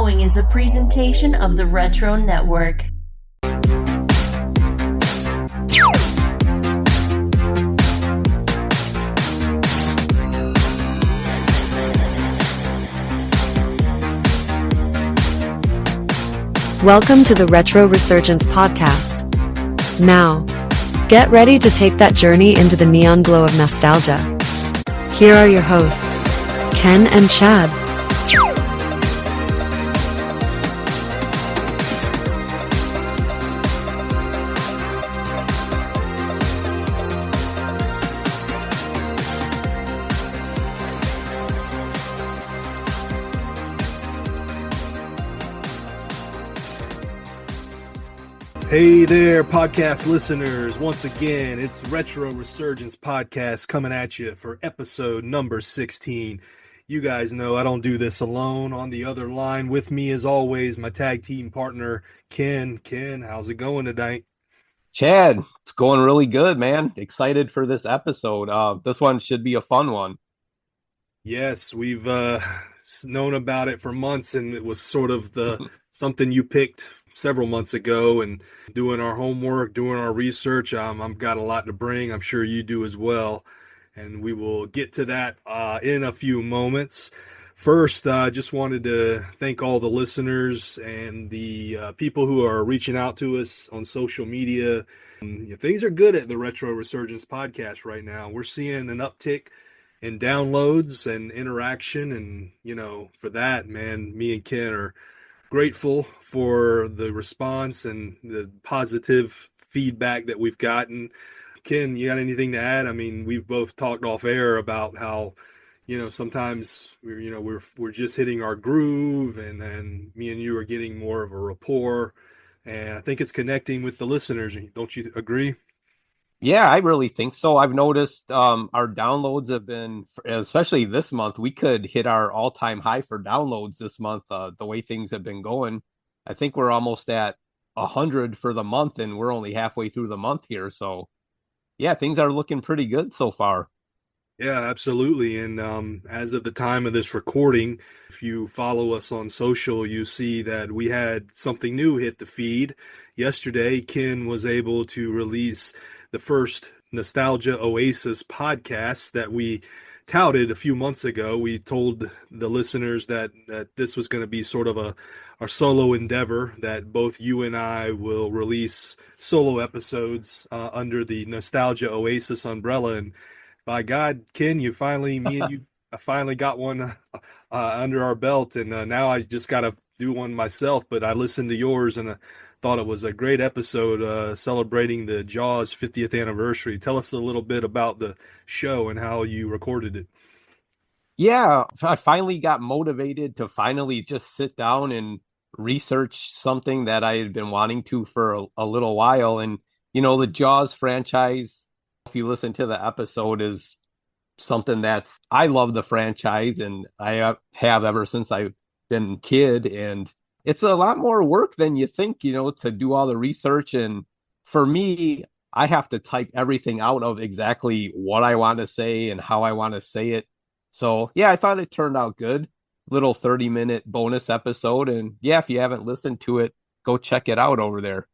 following is a presentation of the Retro Network. Welcome to the Retro Resurgence podcast. Now, get ready to take that journey into the neon glow of nostalgia. Here are your hosts, Ken and Chad. Hey there, podcast listeners. Once again, it's Retro Resurgence podcast coming at you for episode number 16. You guys know I don't do this alone. On the other line with me, as always, my tag team partner, Ken. Ken, how's it going tonight? Chad, it's going really good, man. Excited for this episode. This one should be a fun one. Yes, we've known about it for months, and it was sort of something you picked several months ago, and doing our homework, doing our research. I've got a lot to bring. I'm sure you do as well, and we will get to that in a few moments. First, I just wanted to thank all the listeners and the people who are reaching out to us on social media. Things are good at the Retro Resurgence podcast right now. We're seeing an uptick in downloads and interaction, and for that, man, me and Ken are grateful for the response and the positive feedback that we've gotten. Ken, you got anything to add? I mean, we've both talked off air about how, sometimes we're just hitting our groove, and then me and you are getting more of a rapport, and I think it's connecting with the listeners. Don't you agree? Yeah, I really think so. I've noticed our downloads have been, especially this month, we could hit our all-time high for downloads this month, the way things have been going. I think we're almost at 100 for the month, and we're only halfway through the month here. So, yeah, things are looking pretty good so far. Yeah, absolutely. And as of the time of this recording, if you follow us on social, you see that we had something new hit the feed. Yesterday, Ken was able to release the first Nostalgia Oasis podcast that we touted a few months ago. We told the listeners that this was going to be sort of our solo endeavor, that both you and I will release solo episodes under the Nostalgia Oasis umbrella. And by God, Ken, me and you, I finally got one under our belt, and now I just got to do one myself. But I listened to yours, and thought it was a great episode celebrating the Jaws 50th anniversary. Tell us a little bit about the show and how you recorded it. Yeah, I finally got motivated to finally just sit down and research something that I had been wanting to for a little while. And, the Jaws franchise, if you listen to the episode, is something I love the franchise, and I have ever since I've been a kid. And it's a lot more work than you think, to do all the research. And for me, I have to type everything out of exactly what I want to say and how I want to say it. So, yeah, I thought it turned out good. Little 30-minute bonus episode. And yeah, if you haven't listened to it, go check it out over there.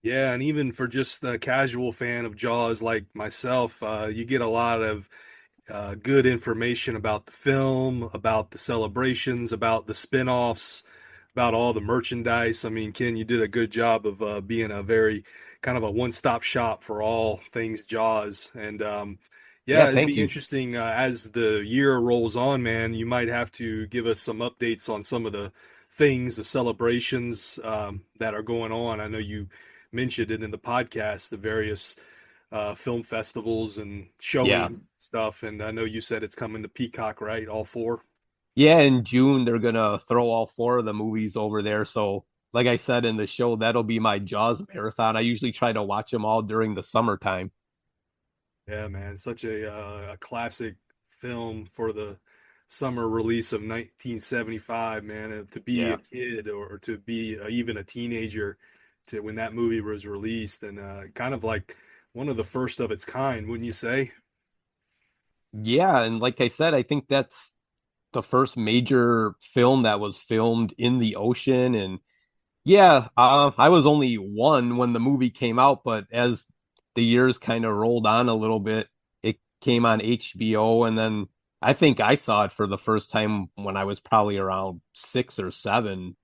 Yeah, and even for just a casual fan of Jaws like myself, you get a lot of good information about the film, about the celebrations, about the spin-offs, about all the merchandise. I mean, Ken, you did a good job of being a very kind of a one-stop shop for all things Jaws. And Yeah, it'd thank be you. interesting as the year rolls on, man. You might have to give us some updates on some of the things, the celebrations that are going on. I know you mentioned it in the podcast, the various film festivals and Yeah. showing stuff. And I know you said it's coming to Peacock, right? All four? Yeah, in June, they're going to throw all four of the movies over there. So, like I said in the show, that'll be my Jaws marathon. I usually try to watch them all during the summertime. Yeah, man, such a classic film for the summer release of 1975, man. To be a Yeah. kid or to be even a teenager to when that movie was released, and kind of like one of the first of its kind, wouldn't you say? Yeah, and like I said, I think that's the first major film that was filmed in the ocean. And yeah, I was only one when the movie came out, but as the years kind of rolled on a little bit, it came on HBO, and then I think I saw it for the first time when I was probably around 6 or 7.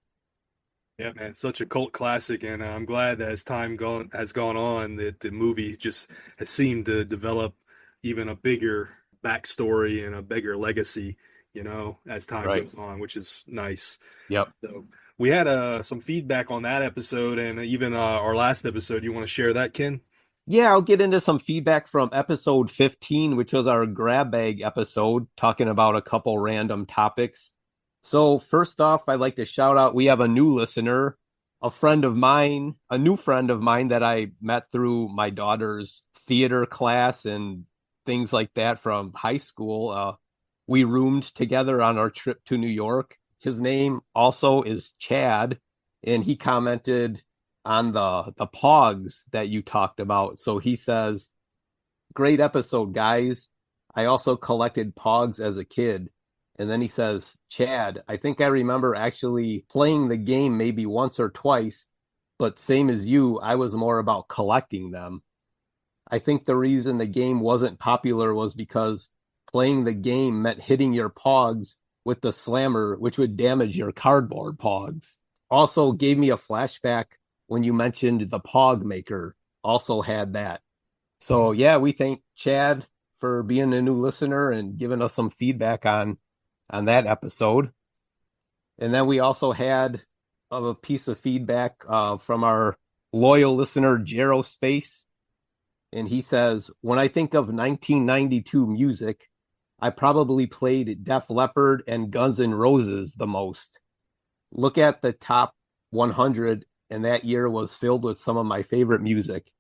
Yeah, man, such a cult classic, and I'm glad that as time gone has gone on, that the movie just has seemed to develop even a bigger backstory and a bigger legacy, as time Right. goes on, which is nice. Yep. So we had some feedback on that episode, and even our last episode. You want to share that, Ken? Yeah, I'll get into some feedback from episode 15, which was our grab bag episode, talking about a couple random topics. So, first off, I'd like to shout out we have a new listener, a friend of mine, a new friend of mine that I met through my daughter's theater class and things like that from high school. We roomed together on our trip to New York. His name also is Chad, and he commented on the pogs that you talked about. So he says, "Great episode, guys. I also collected pogs as a kid." And then he says, "Chad, I think I remember actually playing the game maybe once or twice, but same as you, I was more about collecting them. I think the reason the game wasn't popular was because playing the game meant hitting your pogs with the slammer, which would damage your cardboard pogs. Also gave me a flashback when you mentioned the Pog Maker, also had that." So yeah, we thank Chad for being a new listener and giving us some feedback on that episode. And then we also had a piece of feedback from our loyal listener, Jero Space. And he says, "When I think of 1992 music, I probably played Def Leppard and Guns N' Roses the most. Look at the top 100, and that year was filled with some of my favorite music."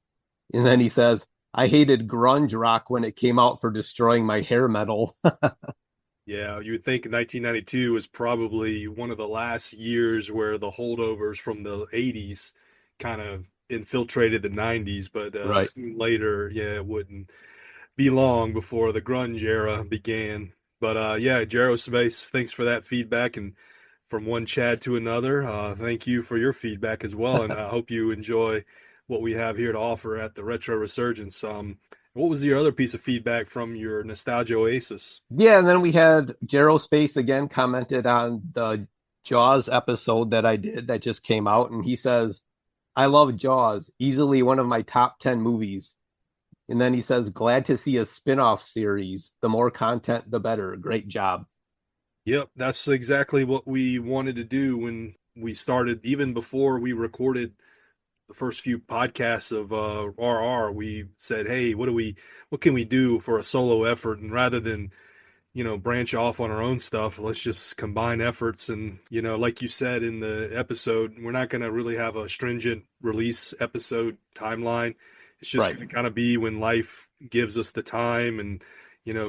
And then he says, "I hated grunge rock when it came out for destroying my hair metal." Yeah, you would think 1992 was probably one of the last years where the holdovers from the 80s kind of infiltrated the 90s, but Right. soon later, yeah, it wouldn't be long before the grunge era began. But yeah, Space, thanks for that feedback. And from one Chad to another, thank you for your feedback as well. And I hope you enjoy what we have here to offer at the Retro Resurgence. What was your other piece of feedback from your Nostalgia Oasis? Yeah, and then we had Jero Space again commented on the Jaws episode that I did that just came out, and he says, "I love Jaws, easily one of my top 10 movies." And then he says, "Glad to see a spin-off series. The more content, the better. Great job." Yep, that's exactly what we wanted to do when we started, even before we recorded the first few podcasts of RR. We said, "Hey, what can we do for a solo effort?" And rather than branch off on our own stuff, let's just combine efforts. And like you said in the episode, we're not going to really have a stringent release episode timeline. It's just Right. going to kind of be when life gives us the time, and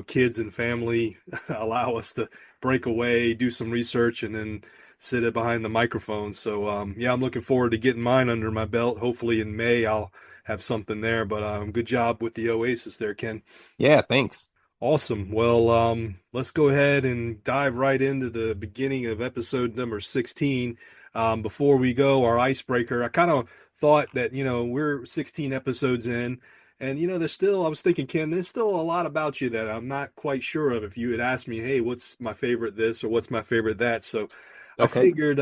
kids and family allow us to break away, do some research, and then sit it behind the microphone. So yeah, I'm looking forward to getting mine under my belt. Hopefully in May I'll have something there. But good job with the Oasis there, Ken. Yeah, thanks. Awesome. Well, let's go ahead and dive right into the beginning of episode number 16. Before we go, our icebreaker, I kind of thought that, we're 16 episodes in, and, I was thinking, Ken, there's still a lot about you that I'm not quite sure of. If you had asked me, hey, what's my favorite this or what's my favorite that? So I Okay. figured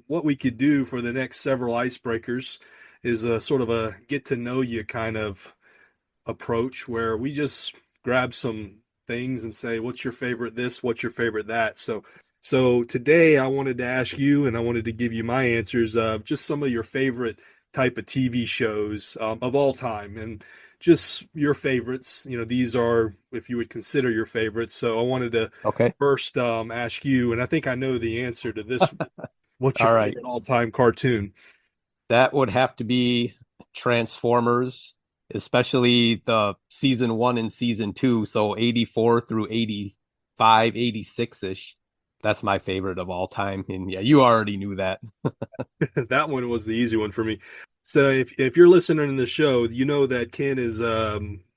what we could do for the next several icebreakers is sort of a get to know you kind of approach, where we just grab some things and say, what's your favorite this, what's your favorite that. So today I wanted to ask you, and I wanted to give you my answers of just some of your favorite type of TV shows of all time, and just your favorites. These are, if you would consider your favorites. So I wanted to Okay. first ask you, and I think I know the answer to this one. What's your All right. favorite all-time cartoon? That would have to be Transformers, especially the season 1 and season 2. So 84 through 85, 86-ish. That's my favorite of all time. And yeah, you already knew that. That one was the easy one for me. So if you're listening to the show, you know that Ken is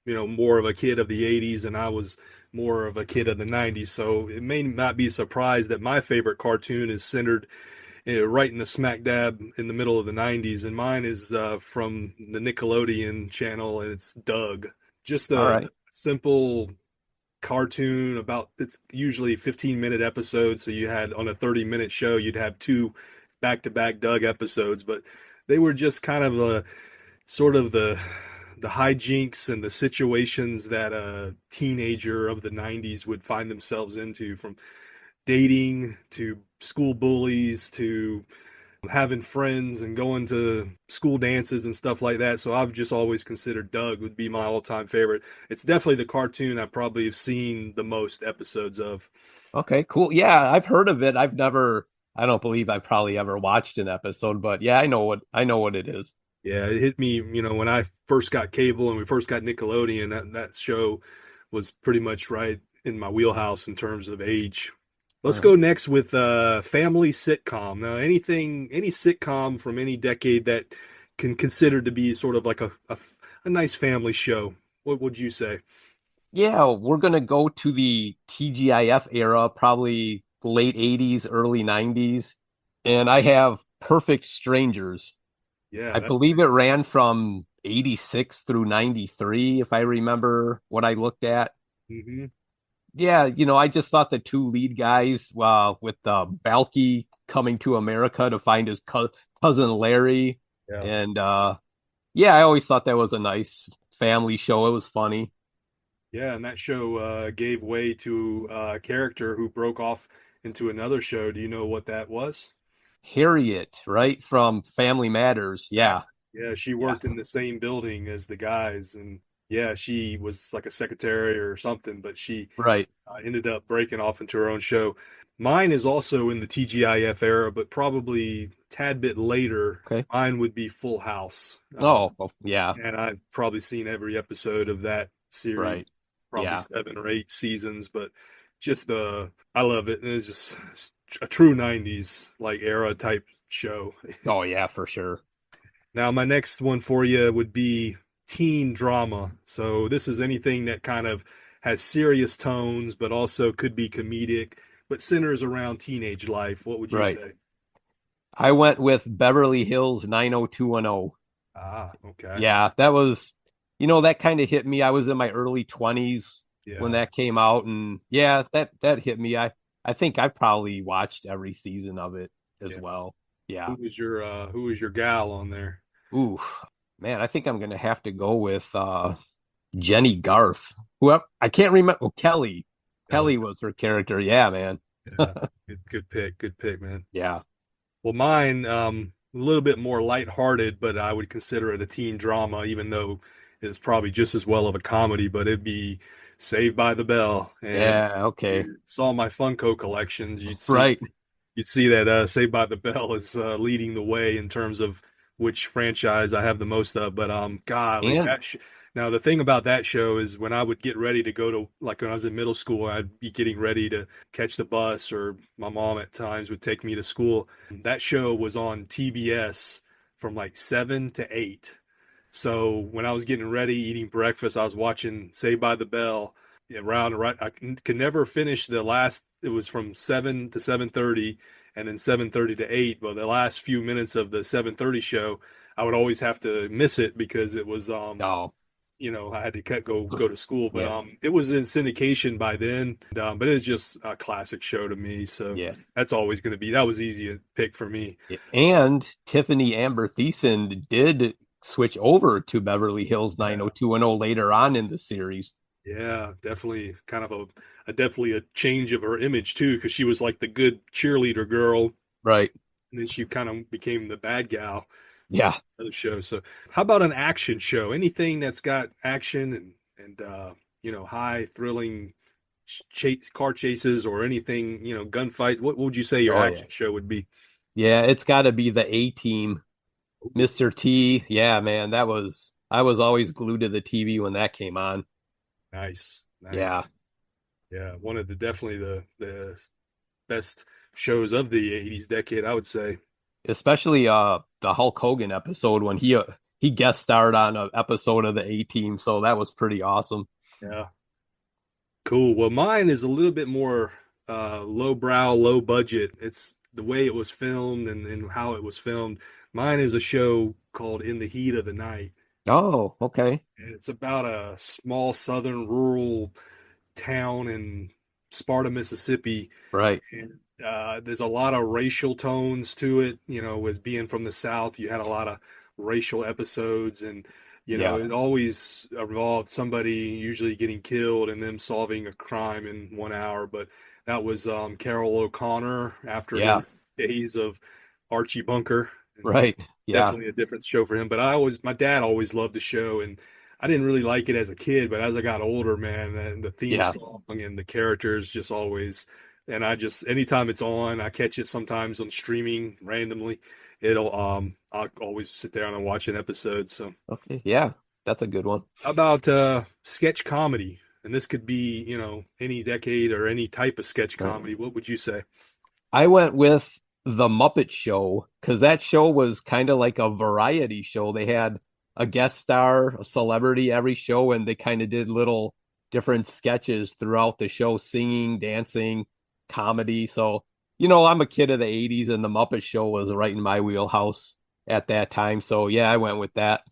more of a kid of the 80s and I was more of a kid of the 90s. So it may not be a surprise that my favorite cartoon is centered right in the smack dab in the middle of the 90s. And mine is from the Nickelodeon channel, and it's Doug. Just All a right. simple cartoon about it's usually 15-minute episodes. So you had on a 30-minute show, you'd have two back-to-back Doug episodes, but they were just kind of a sort of the hijinks and the situations that a teenager of the 90s would find themselves into, from dating to school bullies to having friends and going to school dances and stuff like that. So I've just always considered Doug would be my all-time favorite. It's definitely the cartoon I probably have seen the most episodes of. Okay, cool. Yeah, I've heard of it. I don't believe I've probably ever watched an episode, but yeah, I know what it is. Yeah, it hit me, when I first got cable and we first got Nickelodeon, that show was pretty much right in my wheelhouse in terms of age. All Let's right. go next with family sitcom. Now, any sitcom from any decade that can consider to be sort of like a nice family show. What would you say? Yeah, we're gonna go to the TGIF era, probably late 80s, early 90s. And I have Perfect Strangers. Yeah, I that's believe it ran from 86 through 93, if I remember what I looked at. hmm Yeah, I just thought the two lead guys, with Balky coming to America to find his cousin Larry. yeah, And yeah, I always thought that was a nice family show. It was funny. yeah. And that show gave way to a character who broke off into another show. Do you know what that was? Harriet, right? From Family Matters. Yeah. Yeah, Yeah, she yeah, worked in the same building as the guys, and yeah, she was like a secretary or something, but she right. ended up breaking off into her own show. Mine is also in the TGIF era, but probably a tad bit later. Okay. Mine would be Full House, Oh, well, yeah, and I've probably seen every episode of that series, right. probably Yeah. 7 or 8 seasons. But just I love it, and it's just a true '90s like era type show. Oh, yeah, for sure. Now, my next one for you would be teen drama. So this is anything that kind of has serious tones, but also could be comedic, but centers around teenage life. What would you Right. say? I went with Beverly Hills 90210. Ah, okay. Yeah, that was, that kind of hit me. I was in my early 20s when Yeah, that came out, and yeah, that hit me. I think I probably watched every season of it as yeah. well. Yeah. Who was your gal on there? Ooh, man, I think I'm gonna have to go with Jenny Garth. Whoever I can't remember. Oh, Kelly. Ellie. Kelly was her character. Yeah, man. Yeah, good pick, man. Yeah. Well, mine, a little bit more lighthearted, but I would consider it a teen drama, even though it's probably just as well of a comedy. But it'd be Saved by the Bell, and Yeah. Okay. you saw my Funko collections, Right. you'd see that Saved by the Bell is leading the way in terms of which franchise I have the most of. But golly, And now the thing about that show is when I would get ready to go to, like when I was in middle school, I'd be getting ready to catch the bus, or my mom at times would take me to school. That show was on TBS from like 7 to 8. So when I was getting ready, eating breakfast, I was watching Saved by the Bell around right. I could never finish the last. It was from 7 to 7:30, and then 7:30 to 8. But the last few minutes of the 7:30 show, I would always have to miss it because it was no. I had to go to school. But Yeah. it was in syndication by then. But it was just a classic show to me. So Yeah. that's always going to be that was easy to pick for me. Yeah. And Tiffany Amber Thiessen did switch over to Beverly Hills Yeah. 90210 later on in the series. Yeah, definitely kind of definitely a change of her image too, because she was like the good cheerleader girl, Right. and then she kind of became the bad gal Yeah. of the show. So, how about an action show? Anything that's got action and high thrilling car chases or anything, gunfights. What would you say your Oh yeah. action show would be? Yeah, it's got to be the A Team, Mr. T. Yeah, man, I was always glued to the TV when that came on. Nice, nice. Yeah. Yeah, one of definitely the best shows of the '80s decade, I would say. Especially the Hulk Hogan episode when he guest starred on an episode of the A-Team, so that was pretty awesome. Yeah. Cool. Well, mine is a little bit more lowbrow, low budget. It's the way it was filmed and how it was filmed. Mine is a show called In the Heat of the Night. Oh, okay. And it's about a small southern rural town in Sparta, Mississippi. Right. And there's a lot of racial tones to it. With being from the South, you had a lot of racial episodes, and Yeah. it always involved somebody usually getting killed and them solving a crime in 1 hour. But that was Carroll O'Connor after Yeah. his days of Archie Bunker, and Right. Yeah. definitely a different show for him. But my dad always loved the show, and I didn't really like it as a kid, but as I got older, man, and the theme Yeah. song and the characters just always, and I just anytime it's on, I catch it sometimes on streaming randomly. I'll always sit down and watch an episode. So Okay. Yeah. That's a good one. how about sketch comedy? And this could be, any decade or any type of sketch Right. comedy. What would you say? I went with The Muppet Show because that show was kind of like a variety show. They had a guest star, a celebrity every show, and they kind of did little different sketches throughout the show, singing, dancing, comedy. So, I'm a kid of the 80s, and The Muppet Show was right in my wheelhouse at that time. So, yeah, I went with that.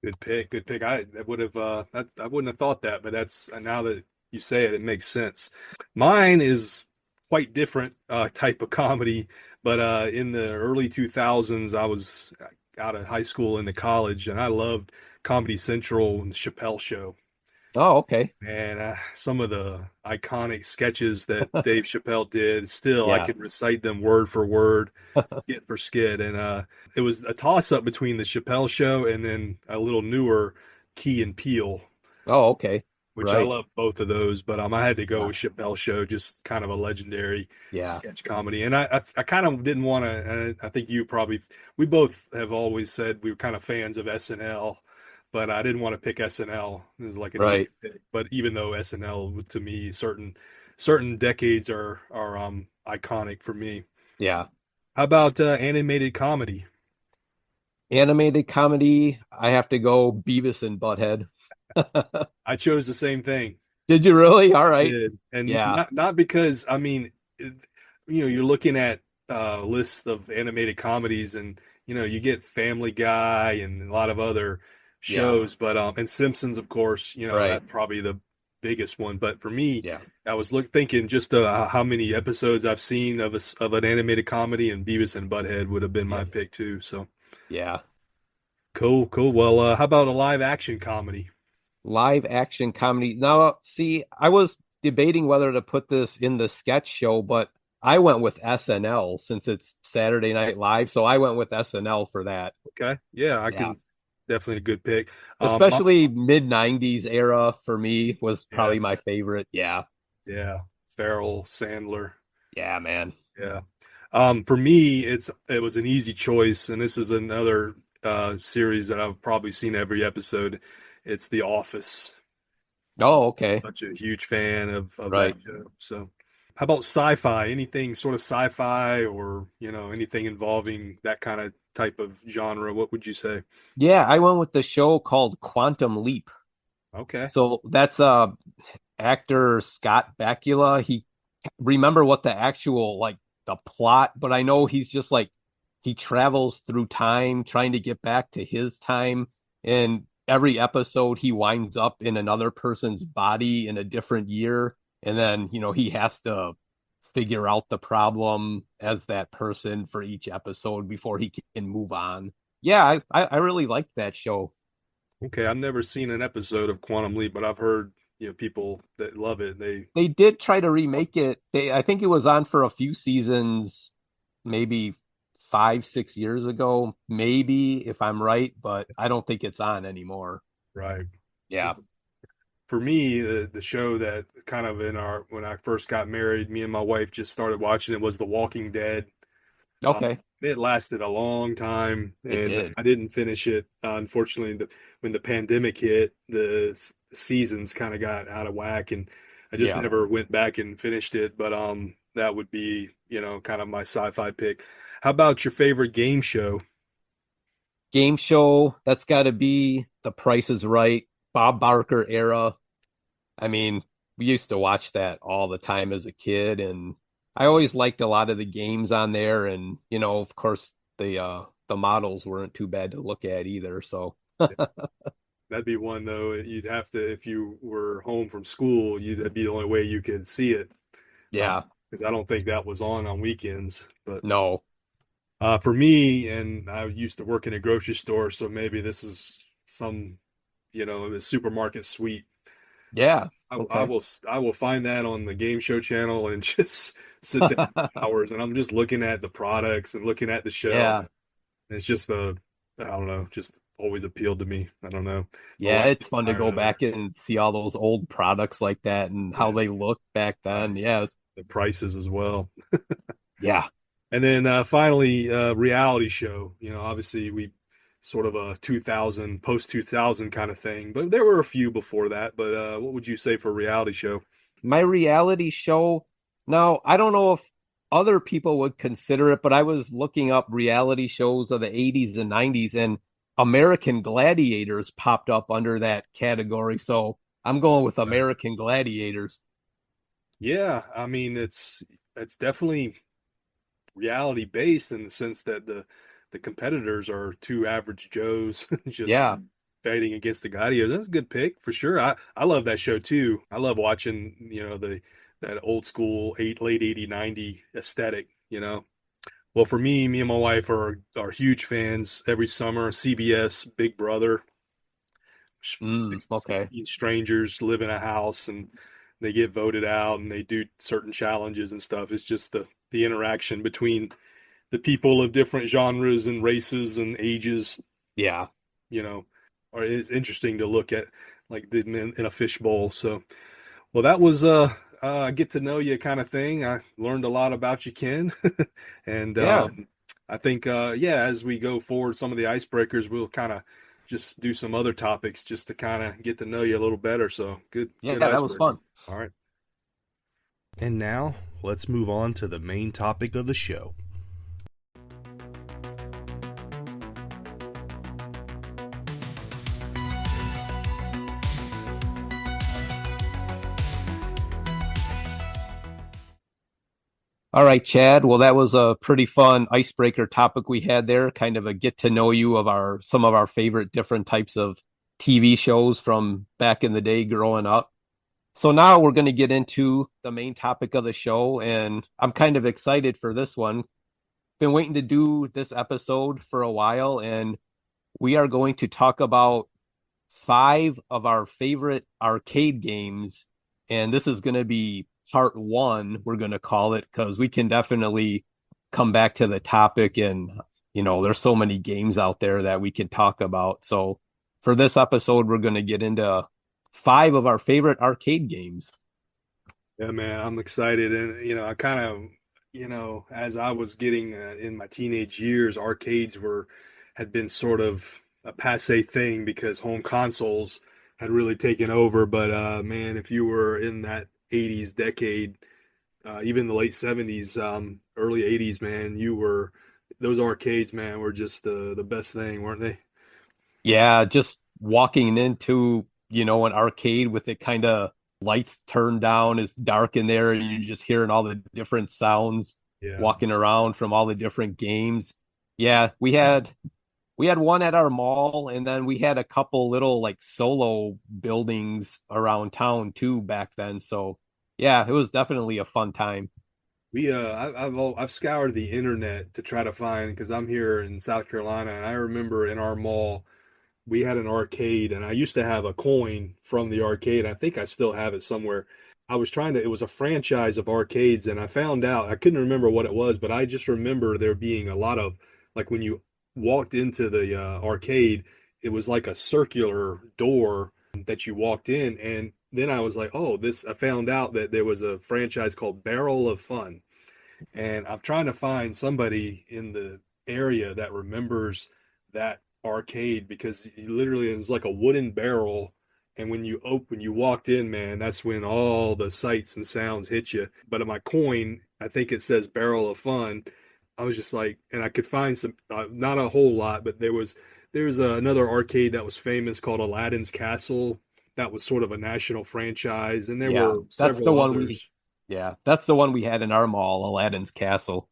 Good pick. Good pick. I wouldn't have thought that, but that's now that you say it, it makes sense. Mine is quite different type of comedy, but in the early 2000s, I was out of high school into college, and I loved Comedy Central and the Chappelle Show. Oh, okay. And some of the iconic sketches that Dave Chappelle did, still I Yeah. could recite them word for word, skit for skit. And it was a toss up between the Chappelle Show and then a little newer Key and Peele, Oh, okay. which I Right. love both of those. But I had to go Yeah. with Chappelle Show, just kind of a legendary Yeah. sketch comedy. And I kind of didn't want to. I think we both have always said we were kind of fans of SNL, but I didn't want to pick SNL. It was like an easy Right. pick. But even though SNL to me certain decades are iconic for me. Yeah. How about animated comedy? Animated comedy, I have to go Beavis and Butthead. I chose the same thing. Did you really? All right. Did. And Yeah. not because you're looking at lists of animated comedies, and you get Family Guy and a lot of other Yeah. shows, but and Simpsons, of course, Right. that's probably the biggest one. But for me, Yeah. I was thinking just how many episodes I've seen of an animated comedy, and Beavis and Butthead would have been Yeah. my pick too. So Yeah. cool, cool. Well, how about a live action comedy? Live action comedy. Now, see, I was debating whether to put this in the sketch show, but I went with SNL since it's Saturday Night Live. So I went with SNL for that. Okay, yeah, I Yeah. can definitely a good pick. My- Especially mid 90s era for me was yeah, probably my favorite. Yeah. yeah, Farrell, Sandler. Yeah, man. Yeah. For me, it was an easy choice, and this is another series that I've probably seen every episode. It's The Office. Oh, okay. Such a huge fan of that Right. show. So, how about sci-fi? Anything sort of sci-fi, or anything involving that kind of type of genre? What would you say? Yeah, I went with the show called Quantum Leap. Okay. So that's actor Scott Bakula. He remember what the actual like the plot, but I know he's just like he travels through time trying to get back to his time, and every episode he winds up in another person's body in a different year, and then he has to figure out the problem as that person for each episode before he can move on. Yeah, I really liked that show. Okay. I've never seen an episode of Quantum Leap, but I've heard people that love it. They did try to remake it. I think it was on for a few seasons, maybe 5, 6 years ago, maybe if I'm right, but I don't think it's on anymore. Right. Yeah. For me, the show that kind of when I first got married, me and my wife just started watching it was The Walking Dead. Okay. It lasted a long time, It and did. I didn't finish it. Unfortunately, when the pandemic hit, the seasons kind of got out of whack, and I just Yeah. never went back and finished it. But that would be kind of my sci-fi pick. How about your favorite game show? Game show, that's got to be The Price is Right, Bob Barker era. I mean, we used to watch that all the time as a kid, and I always liked a lot of the games on there. And of course, the models weren't too bad to look at either. So That'd be one though. You'd have to, if you were home from school, that'd be the only way you could see it. yeah, Because I don't think that was on weekends. But no, for me, and I used to work in a grocery store, so maybe this is some, the supermarket suite. yeah, I, I okay, will I will find that on the game show channel and just sit there for hours, and I'm just looking at the products and looking at the shelf. yeah, And it's just I don't know, just always appealed to me. I don't know. My yeah. wife It's gets fun to tired go of it. back and see all those old products like that and how Yeah, they looked back then. right. Yes, The prices as well. yeah, And then finally, reality show. Obviously we sort of a 2000 post 2000 kind of thing, but there were a few before that. But what would you say for reality show? my reality show. Now, I don't know if other people would consider it, but I was looking up reality shows of the 80s and 90s, and American Gladiators popped up under that category. So I'm going with American Gladiators. Yeah, I mean it's definitely reality based in the sense that the competitors are two average Joes just Yeah. fighting against the gladiators. That's a good pick for sure. I love that show too. I love watching, the that old school late 80 90 aesthetic, Well, for me and my wife are huge fans every summer. CBS Big Brother, Okay. 16 strangers live in a house and they get voted out and they do certain challenges and stuff. It's just the interaction between the people of different genres and races and ages, Yeah. you know, or it's interesting to look at like in a fishbowl. So, well, that was get to know you kind of thing. I learned a lot about you, Ken, and Yeah. I think yeah, as we go forward, some of the icebreakers we'll kind of just do some other topics just to kind of get to know you a little better. So Yeah. good That was icebreaker. fun. All right. And now let's move on to the main topic of the show. All right, Chad. Well, that was a pretty fun icebreaker topic we had there, kind of a get to know you of our some of our favorite different types of TV shows from back in the day growing up. So now we're going to get into the main topic of the show, and I'm kind of excited for this one. Been waiting to do this episode for a while, and we are going to talk about five of our favorite arcade games. And this is going to be part one, we're going to call it, because we can definitely come back to the topic. And, there's so many games out there that we can talk about. So for this episode, we're going to get into five of our favorite arcade games. Yeah, man, I'm excited. And, I kind of, as I was getting in my teenage years, arcades had been sort of a passe thing because home consoles had really taken over. But, man, if you were in that 80s decade, even the late 70s, early 80s, man, those arcades, man, were just the best thing, weren't they? Yeah, just walking into, an arcade with it kind of lights turned down, it's dark in there, and you're just hearing all the different sounds Yeah. walking around from all the different games. Yeah, we had one at our mall, and then we had a couple little like solo buildings around town too back then. So yeah, it was definitely a fun time. I've scoured the internet to try to find because I'm here in South Carolina and I remember in our mall we had an arcade and I used to have a coin from the arcade. I think I still have it somewhere. It was a franchise of arcades and I found out, I couldn't remember what it was, but I just remember there being a lot of, like when you walked into the arcade, it was like a circular door that you walked in. And then I was like, oh, I found out that there was a franchise called Barrel of Fun. And I'm trying to find somebody in the area that remembers that arcade because literally it's like a wooden barrel. And when you walked in, man, that's when all the sights and sounds hit you. But on my coin, I think it says Barrel of Fun. I was just like, and I could find some, not a whole lot, but there's another arcade that was famous called Aladdin's Castle. That was sort of a national franchise, and there Yeah, were several others. that's the one we had in our mall, Aladdin's Castle.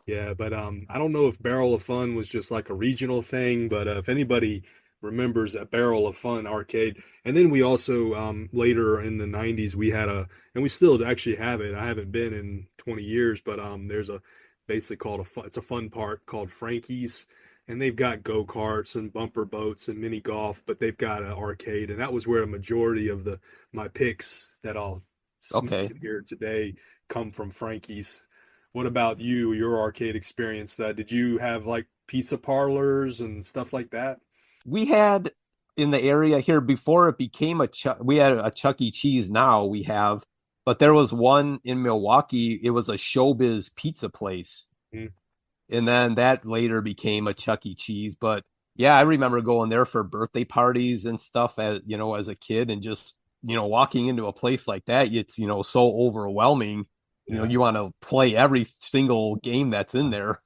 Yeah, but I don't know if Barrel of Fun was just like a regional thing, but if anybody remembers that Barrel of Fun arcade, and then we also later in the 90s we had and we still actually have it. I haven't been in 20 years, but there's a basically called it's a fun park called Frankie's, and they've got go-karts and bumper boats and mini golf, but they've got an arcade, and that was where a majority of the my picks that I'll Okay. mention here today come from Frankie's. What about you, your arcade experience? Did you have like pizza parlors and stuff like that? We had in the area here before it became we had a Chuck E. Cheese now we have, but there was one in Milwaukee. It was a Showbiz pizza place. Mm. And then that later became a Chuck E. Cheese. But yeah, I remember going there for birthday parties and stuff as a kid, and just, walking into a place like that, it's, so overwhelming. Yeah. You want to play every single game that's in there.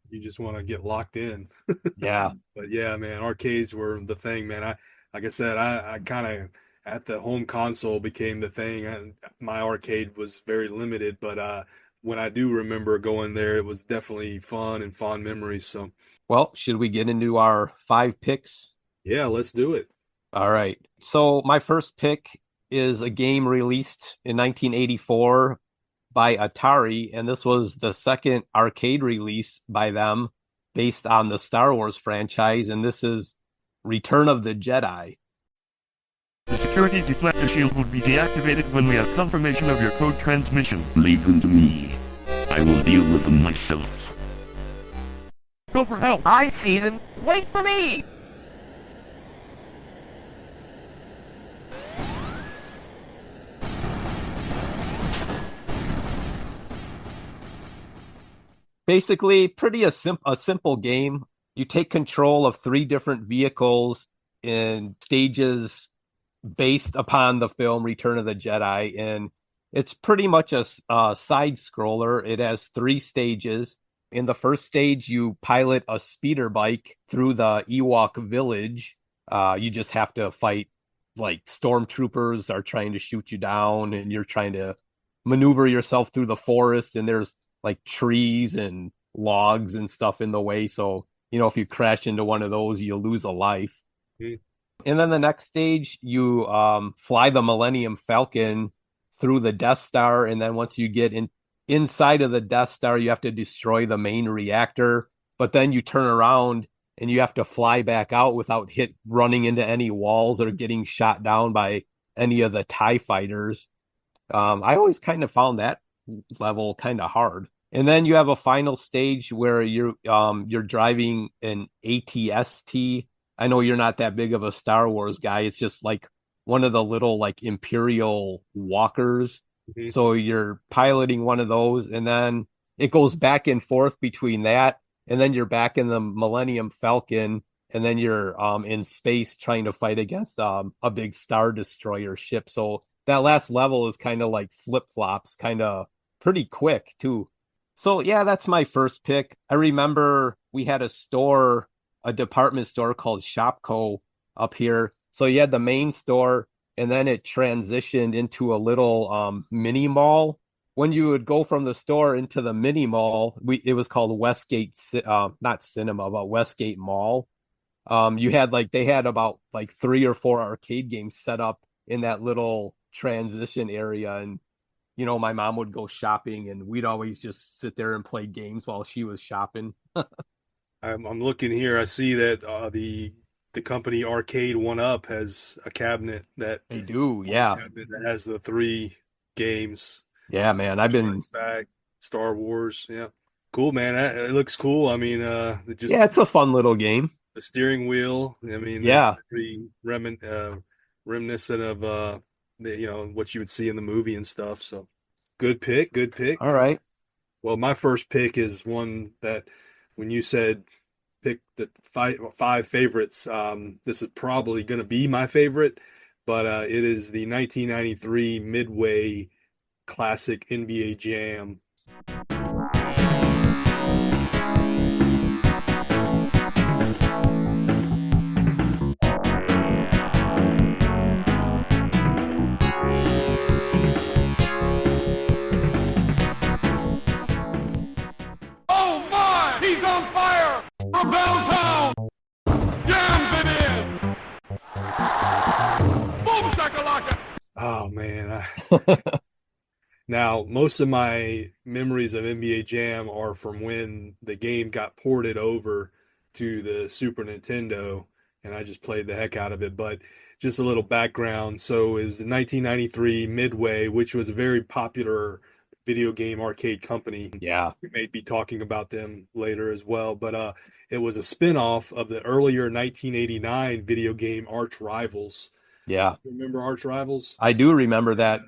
You just want to get locked in. Yeah. But yeah, man, arcades were the thing, man. Like I said, I kind of at the home console became the thing. My arcade was very limited, but when I do remember going there, it was definitely fun and fond memories. So Well, should we get into our 5 picks? yeah, let's do it. All right. So my first pick is a game released in 1984 by Atari, and this was the second arcade release by them based on the Star Wars franchise, and this is Return of the Jedi. The security deflector shield will be deactivated when we have confirmation of your code transmission. Leave them to me. I will deal with them myself. Go for help! I see them! Wait for me! Basically, a simple game. You take control of 3 different vehicles in stages based upon the film Return of the Jedi, and it's pretty much a side scroller. It has 3 stages. In the first stage, you pilot a speeder bike through the Ewok village. You just have to fight, like, stormtroopers are trying to shoot you down, and you're trying to maneuver yourself through the forest, and there's like trees and logs and stuff in the way. So, if you crash into one of those, you lose a life. Mm. And then the next stage, you fly the Millennium Falcon through the Death Star. And then once you get inside of the Death Star, you have to destroy the main reactor. But then you turn around and you have to fly back out without running into any walls or getting shot down by any of the TIE fighters. I always kind of found that level kind of hard. And then you have a final stage where you're driving an AT-ST. I know you're not that big of a Star Wars guy. It's just like one of the little like Imperial walkers. Mm-hmm. So you're piloting one of those, and then it goes back and forth between that, and then you're back in the Millennium Falcon, and then you're in space trying to fight against a big Star Destroyer ship. So that last level is kind of like flip-flops, kind of pretty quick too. So yeah, that's my first pick. I remember we had a department store called Shopco up here. So you had the main store, and then it transitioned into a little mini mall. When you would go from the store into the mini mall, it was called Westgate, not Cinema, but Westgate Mall. They had about like 3 or 4 arcade games set up in that little transition area, and my mom would go shopping, and we'd always just sit there and play games while she was shopping. I'm looking here. I see that the company Arcade One Up has a cabinet that They do, yeah. that has the 3 games. Yeah, man. Strikes Back, Star Wars. Yeah, cool, man. It looks cool. I mean, yeah, it's a fun little game. The steering wheel. I mean, yeah, pretty reminiscent of what you would see in the movie and stuff. So, good pick. Good pick. All right. Well, my first pick is one that when you said pick the 5 favorites, this is probably going to be my favorite, but it is the 1993 Midway Classic NBA Jam. Val jams it in. Boom shakalaka. Oh man. Now, most of my memories of NBA Jam are from when the game got ported over to the Super Nintendo, and I just played the heck out of it. But just a little background. So it was in 1993, Midway, which was a very popular video game arcade company. Yeah. We may be talking about them later as well, but it was a spin-off of the earlier 1989 video game Arch Rivals. Yeah. Remember Arch Rivals? I do remember that.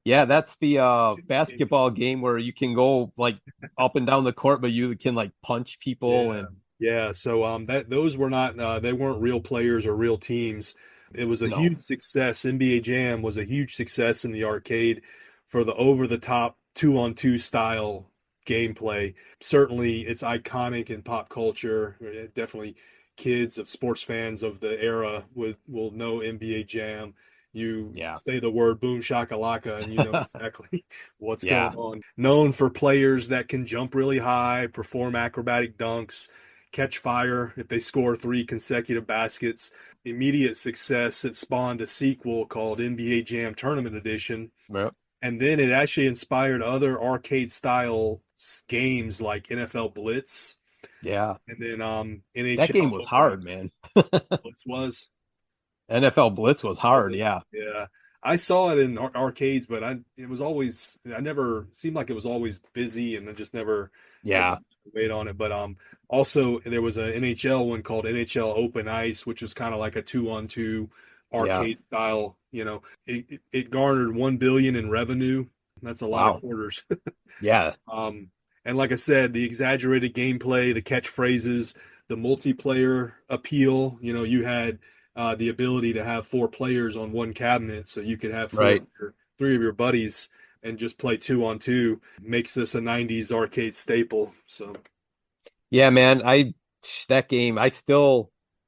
Yeah, that's the basketball game where you can go like up and down the court, but you can like punch people Yeah. and Yeah, so that those were not they weren't real players or real teams. It was a no. huge success. NBA Jam was a huge success in the arcade for the over-the-top two-on-two style gameplay. Certainly, it's iconic in pop culture. Definitely, kids of sports fans of the era will know NBA Jam. You Yeah. say the word boom shakalaka and you know exactly what's Yeah. going on. Known for players that can jump really high, perform acrobatic dunks, catch fire if they score 3 consecutive baskets. Immediate success, it spawned a sequel called NBA Jam Tournament Edition. Yep. And then it actually inspired other arcade style games like NFL Blitz. Yeah. And then That game NHL was hard, man. Blitz was. NFL Blitz was hard. Yeah. Yeah. I saw it in arcades, but I never seemed like it was always busy and I just never Yeah. wait on it. But also there was an NHL one called NHL Open Ice, which was kind of like a 2-on-2 Yeah. arcade style. It garnered 1 billion in revenue. That's a lot of Wow. quarters. Yeah. And like I said, the exaggerated gameplay, the catchphrases, the multiplayer appeal. You had the ability to have 4 players on one cabinet, so you could have Right. three of your buddies and just play 2-on-2. Makes this a '90s arcade staple. So Yeah, man. That game, I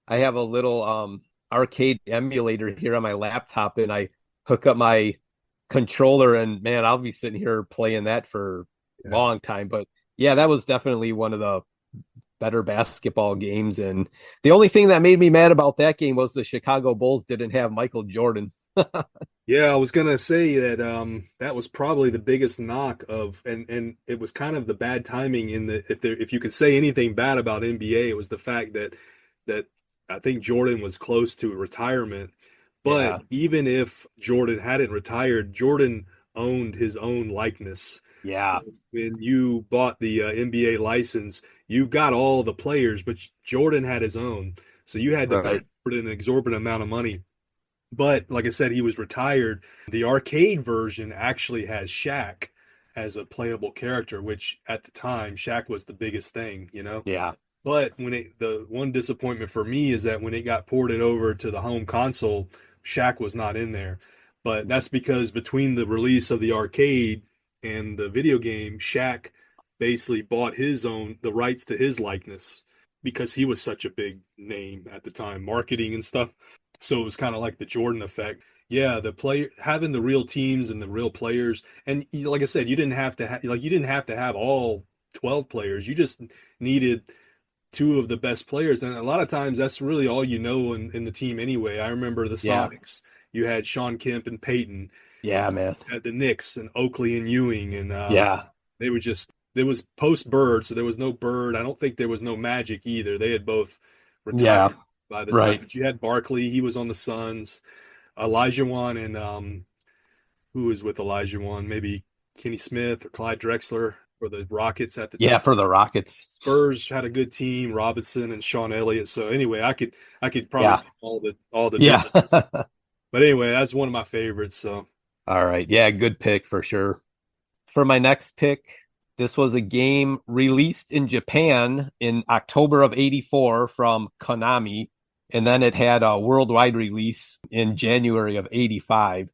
have a little arcade emulator here on my laptop and I hook up my controller and man, I'll be sitting here playing that for a yeah, long time. But yeah, that was definitely one of the better basketball games. And the only thing that made me mad about that game was the Chicago Bulls didn't have Michael Jordan. yeah. I was gonna say that that was probably the biggest knock of, and it was kind of the bad timing in the if you could say anything bad about NBA, it was the fact that I think Jordan was close to retirement. But Yeah. even if Jordan hadn't retired, Jordan owned his own likeness. So Yeah. when you bought the NBA license, you got all the players, but Jordan had his own. So you had to pay Right. an exorbitant amount of money. But like I said, he was retired. The arcade version actually has Shaq as a playable character, which at the time, Shaq was the biggest thing. Yeah. But the one disappointment for me is that when it got ported over to the home console, Shaq was not in there. But that's because between the release of the arcade and the video game, Shaq basically bought the rights to his likeness because he was such a big name at the time, marketing and stuff. So it was kind of like the Jordan effect. Yeah, the player having the real teams and the real players, and like I said, you didn't have to have all 12 players. You just needed 2 of the best players. And a lot of times that's really all in the team anyway. I remember the Yeah. Sonics. You had Sean Kemp and Peyton. Yeah, man. You had the Knicks and Oakley and Ewing. And Yeah. they were there was post Bird, so there was no Bird. I don't think there was no Magic either. They had both Yeah. retired by the time. Right. But you had Barkley. He was on the Suns. Elijah Wan and who was with Elijah Wan? Maybe Kenny Smith or Clyde Drexler for the Rockets at the Yeah, time. for the Rockets. Spurs had a good team, Robinson and Sean Elliott. So anyway, I could probably Yeah. name all the Yeah. dudes. But anyway, that's one of my favorites. So All right. Yeah, good pick for sure. For my next pick, this was a game released in Japan in October of 84 from Konami, and then it had a worldwide release in January of 85.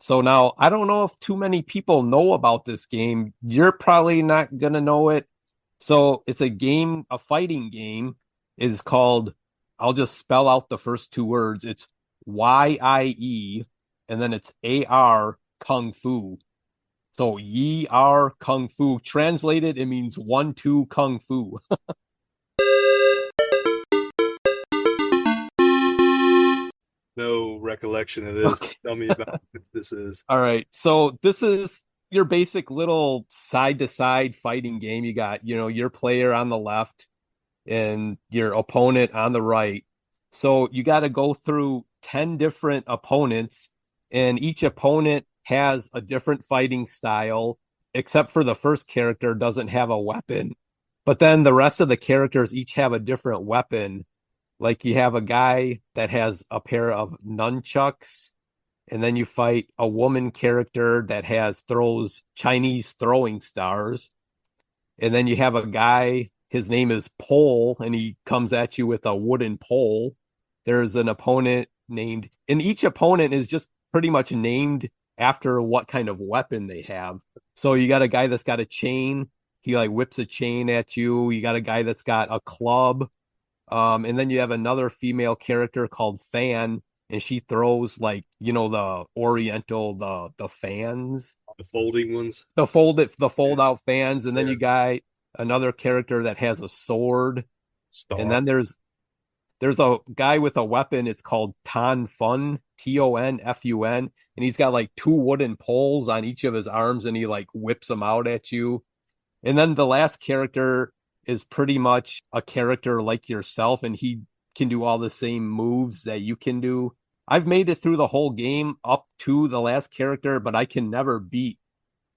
So now I don't know if too many people know about this game. You're probably not going to know it. So it's a fighting game. It is called, I'll just spell out the first 2 words. It's YIE, and then it's AR Kung Fu. So Yi Ar Kung Fu. Translated, it means 1-2 Kung Fu. recollection of this. Okay. Tell me about what this is. All right. So this is your basic little side to side fighting game. You got, your player on the left and your opponent on the right. So you got to go through 10 different opponents, and each opponent has a different fighting style, except for the first character doesn't have a weapon. But then the rest of the characters each have a different weapon. Like you have a guy that has a pair of nunchucks, and then you fight a woman character that throws Chinese throwing stars. And then you have a guy, his name is Pole, and he comes at you with a wooden pole. There's an opponent and each opponent is just pretty much named after what kind of weapon they have. So you got a guy that's got a chain. He like whips a chain at you. You got a guy that's got a club. And then you have another female character called Fan, and she throws like, the Oriental, the fans, The folding ones. the fold out fans. And then you got another character that has a sword. Star. And then there's a guy with a weapon. It's called Ton Fun, Tonfun, and he's got like two wooden poles on each of his arms, and he like whips them out at you. And then the last character is pretty much a character like yourself, and he can do all the same moves that you can do. I've made it through the whole game up to the last character, but I can never beat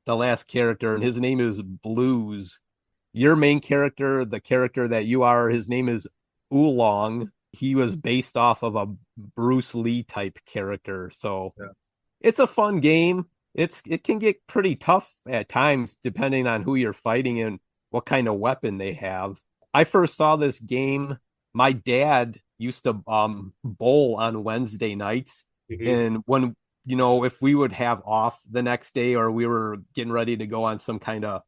the last character, and his name is Blues. Your main character, the character that you are, his name is Oolong. He was based off of a Bruce Lee type character. So It's a fun game. It can get pretty tough at times depending on who you're fighting and what kind of weapon they have. I first saw this game. My dad used to bowl on Wednesday nights. Mhm. And when, if we would have off the next day, or we were getting ready to go on some kind of,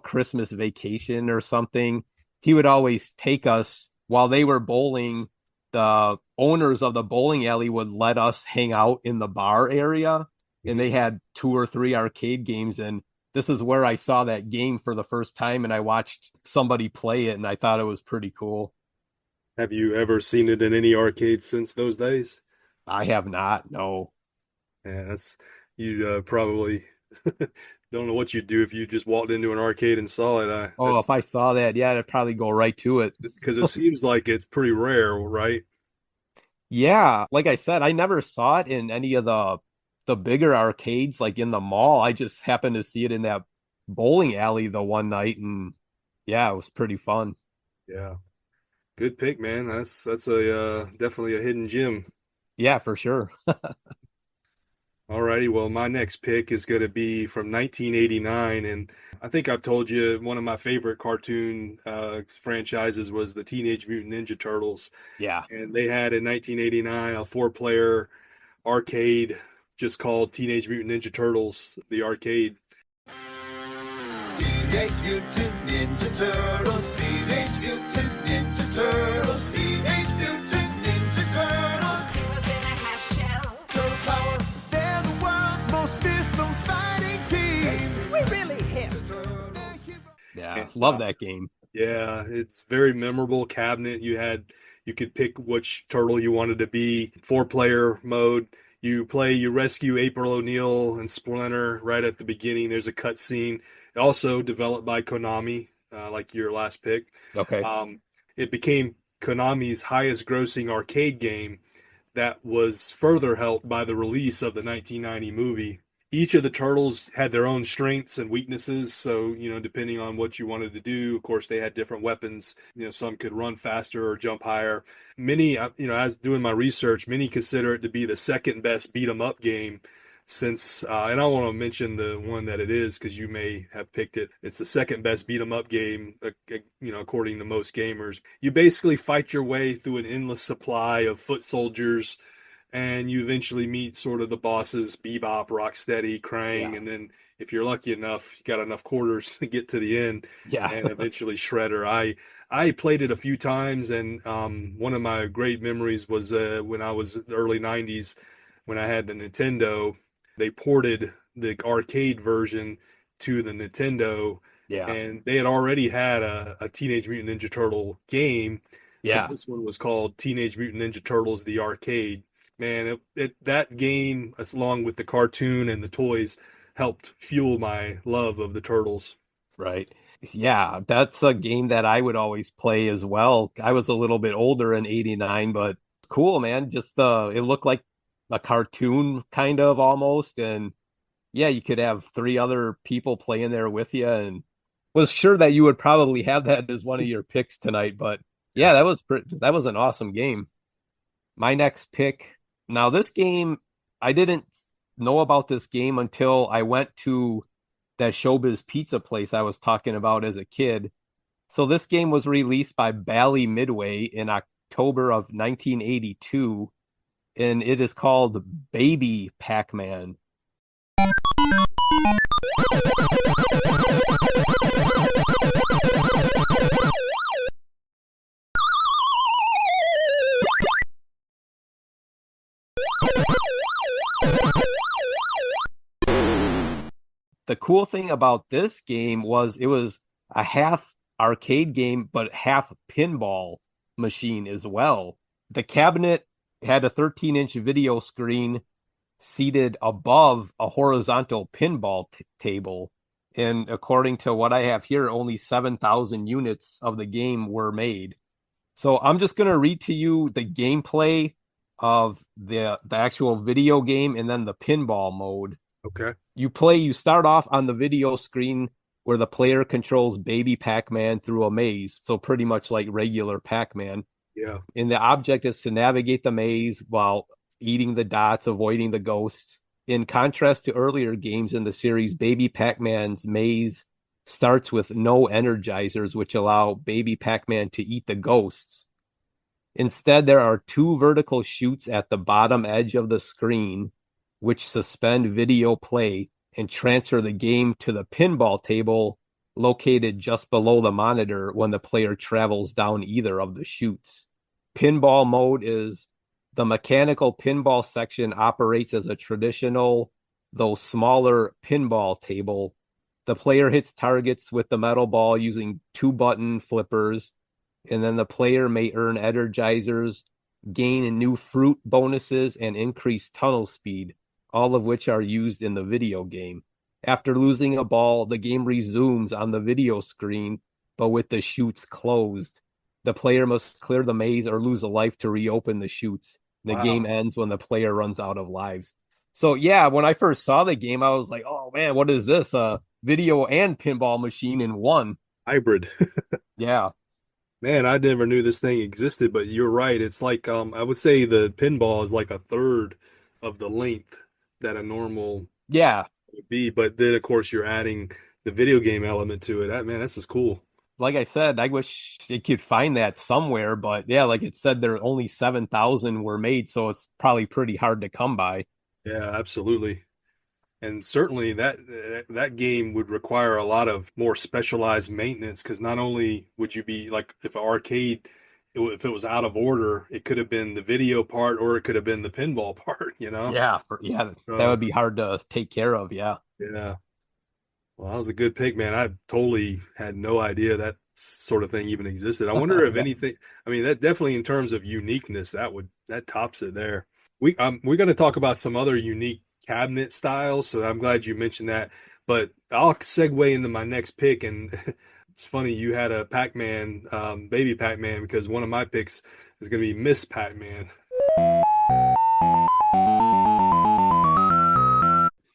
Christmas vacation or something, he would always take us while they were bowling. The owners of the bowling alley would let us hang out in the bar area, and they had 2 or 3 arcade games. And this is where I saw that game for the first time, and I watched somebody play it, and I thought it was pretty cool. Have you ever seen it in any arcades since those days? I have not, no. Yeah, you probably don't know what you'd do if you just walked into an arcade and saw it. Oh, if I saw that, yeah, I'd probably go right to it. Because it seems like it's pretty rare, right? Yeah, like I said, I never saw it in any of the bigger arcades, like in the mall. I just happened to see it in that bowling alley the one night, and yeah, it was pretty fun. Yeah. Good pick, man. That's a definitely a hidden gem. Yeah, for sure. Alrighty, well, my next pick is going to be from 1989, and I think I've told you one of my favorite cartoon franchises was the Teenage Mutant Ninja Turtles, Yeah. and they had in 1989 a 4-player arcade just called Teenage Mutant Ninja Turtles, the arcade. Teenage Mutant Ninja Turtles, Teenage Mutant Ninja Turtles, Teenage Mutant Ninja Turtles. Heroes in a half shell. Turtle power, they're the world's most fearsome fighting team. We really hit. Yeah, love that game. Yeah, it's very memorable cabinet. You could pick which turtle you wanted to be. 4-player mode. You rescue April O'Neil and Splinter right at the beginning. There's a cutscene. Also developed by Konami, like your last pick. Okay. It became Konami's highest grossing arcade game that was further helped by the release of the 1990 movie. Each of the turtles had their own strengths and weaknesses, so, depending on what you wanted to do, of course, they had different weapons. Some could run faster or jump higher. Many, as doing my research, many consider it to be the second best beat 'em up game since, and I want to mention the one that it is because you may have picked it. It's the second best beat 'em up game, according to most gamers. You basically fight your way through an endless supply of foot soldiers, and you eventually meet sort of the bosses, Bebop, Rocksteady, Krang, and then if you're lucky enough, you got enough quarters to get to the end, and eventually Shredder. I played it a few times, and one of my great memories was when I was in the early 90s, when I had the Nintendo. They ported the arcade version to the Nintendo, and they had already had a Teenage Mutant Ninja Turtle game. So this one was called Teenage Mutant Ninja Turtles, the Arcade. Man, that game, along with the cartoon and the toys, helped fuel my love of the Turtles. Right. Yeah, that's a game that I would always play as well. I was a little bit older in '89, but cool, man. Just it looked like a cartoon kind of almost, and yeah, you could have three other people playing there with you, and was sure that you would probably have that as one of your picks tonight. But yeah, Yeah. that was an awesome game. My next pick. Now, this game, I didn't know about this game until I went to that Showbiz pizza place I was talking about as a kid. So this game was released by Bally Midway in October of 1982, and it is called Baby Pac-Man. The cool thing about this game was it was a half arcade game, but half pinball machine as well. The cabinet had a 13-inch video screen seated above a horizontal pinball table. And according to what I have here, only 7,000 units of the game were made. So I'm just going to read to you the gameplay of the actual video game and then the pinball mode. Okay. You start off on the video screen where the player controls Baby Pac-Man through a maze. So pretty much like regular Pac-Man. Yeah. And the object is to navigate the maze while eating the dots, avoiding the ghosts. In contrast to earlier games in the series, Baby Pac-Man's maze starts with no energizers, which allow Baby Pac-Man to eat the ghosts. Instead, there are two vertical chutes at the bottom edge of the screen, which suspend video play and transfer the game to the pinball table located just below the monitor when the player travels down either of the chutes. Pinball mode is the mechanical pinball section operates as a traditional, though smaller, pinball table. The player hits targets with the metal ball using two button flippers, and then the player may earn energizers, gain new fruit bonuses, and increase tunnel speed, all of which are used in the video game. After losing a ball, the game resumes on the video screen, but with the chutes closed. The player must clear the maze or lose a life to reopen the chutes. The Wow. game ends when the player runs out of lives. So yeah, when I first saw the game, I was like, "Oh man, what is this? A video and pinball machine in one?" Hybrid. Yeah, Man, I never knew this thing existed, but you're right. It's like I would say the pinball is like a third of the length that a normal yeah. would be, but then of course you're adding the video game element to it. Man, this is cool. Like I said, I wish it could find that somewhere, but yeah, like it said, there only 7,000 were made, so it's probably pretty hard to come by. Yeah, absolutely. And certainly that game would require a lot of more specialized maintenance because not only would you be like if an arcade if it was out of order, it could have been the video part or it could have been the pinball part, you know? Yeah, that So, would be hard to take care of. Yeah. yeah. Well, that was a good pick, man. I totally had no idea that sort of thing even existed. I wonder if Yeah. anything, I mean, that definitely in terms of uniqueness, that tops it there. We're going to talk about some other unique cabinet styles, so I'm glad you mentioned that. But I'll segue into my next pick, and it's funny you had a Pac-Man, baby Pac-Man, because one of my picks is going to be Miss Pac-Man.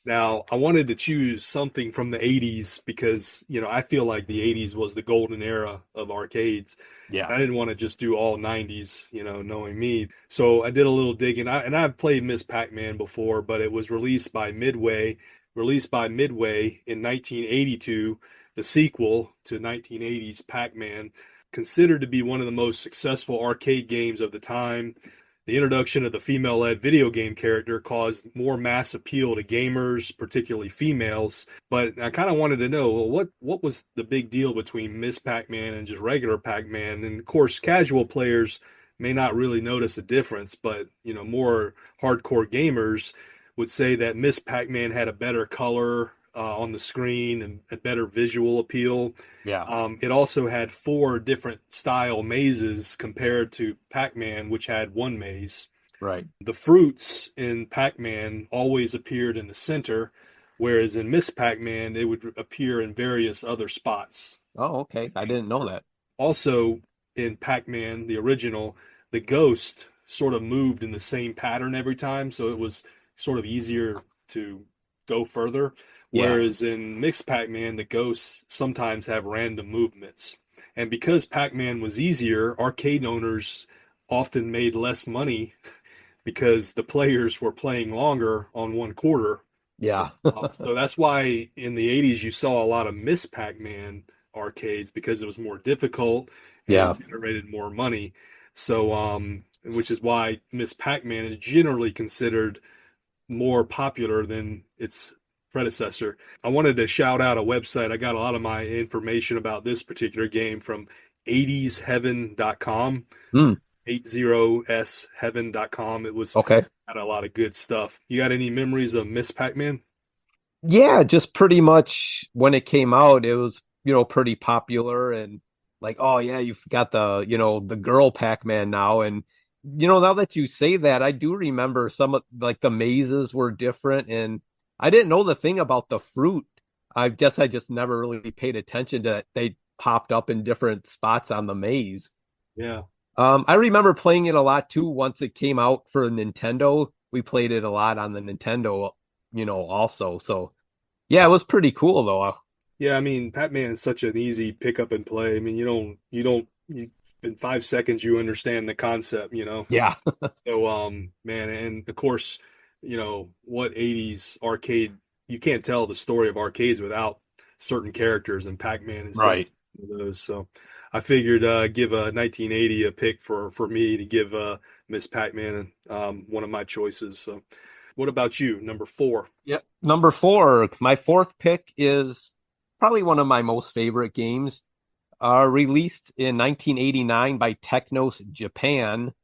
Now, I wanted to choose something from the 80s because, I feel like the 80s was the golden era of arcades. Yeah. I didn't want to just do all 90s, knowing me. So I did a little digging. I've played Miss Pac-Man before, but it was released by Midway in 1982, the sequel to 1980's Pac-Man, considered to be one of the most successful arcade games of the time. The introduction of the female-led video game character caused more mass appeal to gamers, particularly females. But I kind of wanted to know, well, what was the big deal between Miss Pac-Man and just regular Pac-Man? And of course, casual players may not really notice a difference, but more hardcore gamers would say that Miss Pac-Man had a better color on the screen and a better visual appeal. Yeah. It also had four different style mazes compared to Pac-Man, which had one maze. Right. The fruits in Pac-Man always appeared in the center, whereas in Miss Pac-Man, it would appear in various other spots. Oh, okay. I didn't know that. Also, in Pac-Man, the original, the ghost sort of moved in the same pattern every time, so it was sort of easier to go further. Yeah. Whereas in Mixed Pac-Man, the ghosts sometimes have random movements. And because Pac-Man was easier, arcade owners often made less money because the players were playing longer on one quarter. Yeah. So that's why in the 80s you saw a lot of Miss Pac-Man arcades because it was more difficult and Yeah. generated more money. So, which is why Miss Pac-Man is generally considered more popular than its predecessor. I wanted to shout out a website. I got a lot of my information about this particular game from 80sheaven.com. Hmm. 80sheaven.com. It was Okay. had a lot of good stuff. You got any memories of Miss Pac-Man? Yeah, just pretty much when it came out, it was, pretty popular and like, oh yeah, you've got the girl Pac-Man now. And, now that you say that, I do remember some of like the mazes were different and I didn't know the thing about the fruit. I guess I just never really paid attention to it. They popped up in different spots on the maze. Yeah. I remember playing it a lot too once it came out for Nintendo. We played it a lot on the Nintendo, also. So yeah, it was pretty cool though. Yeah, I mean, Pac-Man is such an easy pick up and play. I mean, in 5 seconds you understand the concept, you know. Yeah. So, man, and of course, what 80s arcade, you can't tell the story of arcades without certain characters, and Pac-Man is Right. definitely one of those. So I figured give a 1980 a pick for me to give Miss Pac-Man one of my choices. So what about you? Number four. Yep. Number four, my fourth pick is probably one of my most favorite games. Released in 1989 by Technos Japan,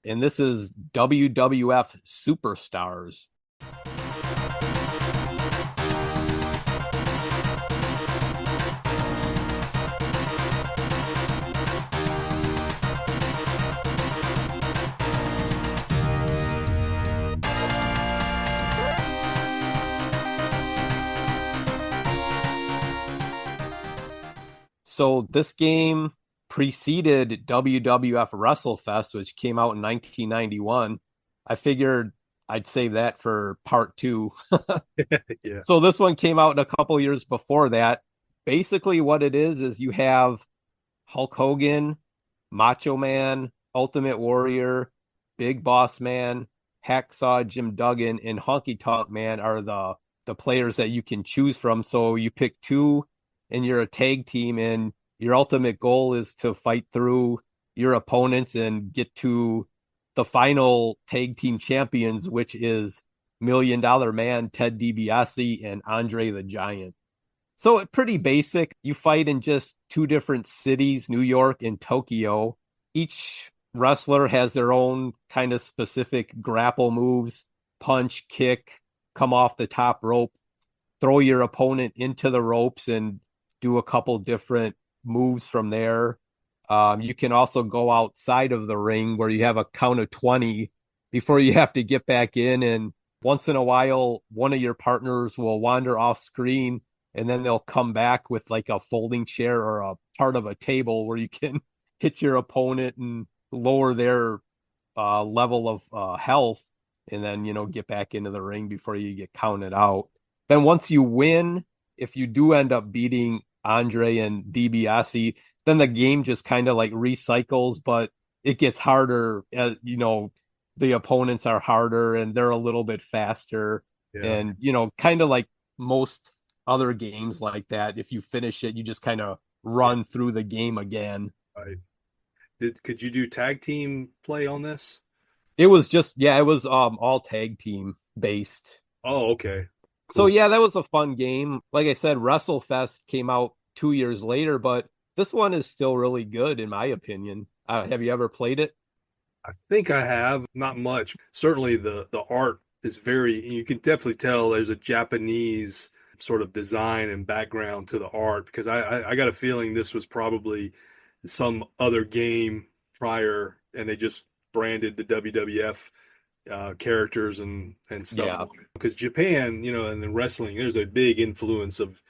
and this is WWF Superstars. So this game preceded WWF WrestleFest, which came out in 1991. I figured I'd save that for part two. Yeah. So this one came out a couple years before that. Basically, what it is you have Hulk Hogan, Macho Man, Ultimate Warrior, Big Boss Man, Hacksaw Jim Duggan, and Honky Tonk Man are the players that you can choose from. So you pick two and you're a tag team, and your ultimate goal is to fight through your opponents and get to the final tag team champions, which is Million Dollar Man, Ted DiBiase, and Andre the Giant. So pretty basic. You fight in just two different cities, New York and Tokyo. Each wrestler has their own kind of specific grapple moves, punch, kick, come off the top rope, throw your opponent into the ropes and do a couple different moves from there. You can also go outside of the ring where you have a count of 20 before you have to get back in. And once in a while, one of your partners will wander off screen and then they'll come back with like a folding chair or a part of a table where you can hit your opponent and lower their level of health and then, get back into the ring before you get counted out. Then once you win, if you do end up beating Andre and DiBiase, then the game just kind of like recycles, but it gets harder as, the opponents are harder and they're a little bit faster. Yeah. And, kind of like most other games like that, if you finish it, you just kind of run through the game again. Right. Could you do tag team play on this? It was all tag team based. Oh, okay. So Cool. yeah, that was a fun game. Like I said, WrestleFest came out 2 years later, but this one is still really good in my opinion. Have you ever played it? I think I have, not much. Certainly the art is you can definitely tell there's a Japanese sort of design and background to the art because I got a feeling this was probably some other game prior and they just branded the WWF characters and stuff. Yeah. Because Japan, and the wrestling, there's a big influence of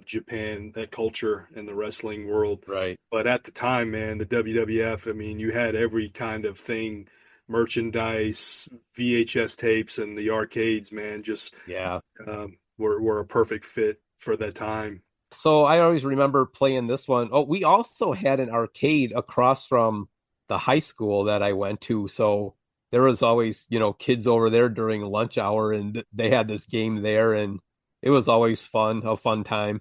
Japan, that culture in the wrestling world. Right. But at the time, man, the WWF, I mean, you had every kind of thing, merchandise, VHS tapes, and the arcades, man, just Yeah. were a perfect fit for that time. So I always remember playing this one. Oh, we also had an arcade across from the high school that I went to. So there was always, kids over there during lunch hour, and they had this game there, and it was always fun, a fun time.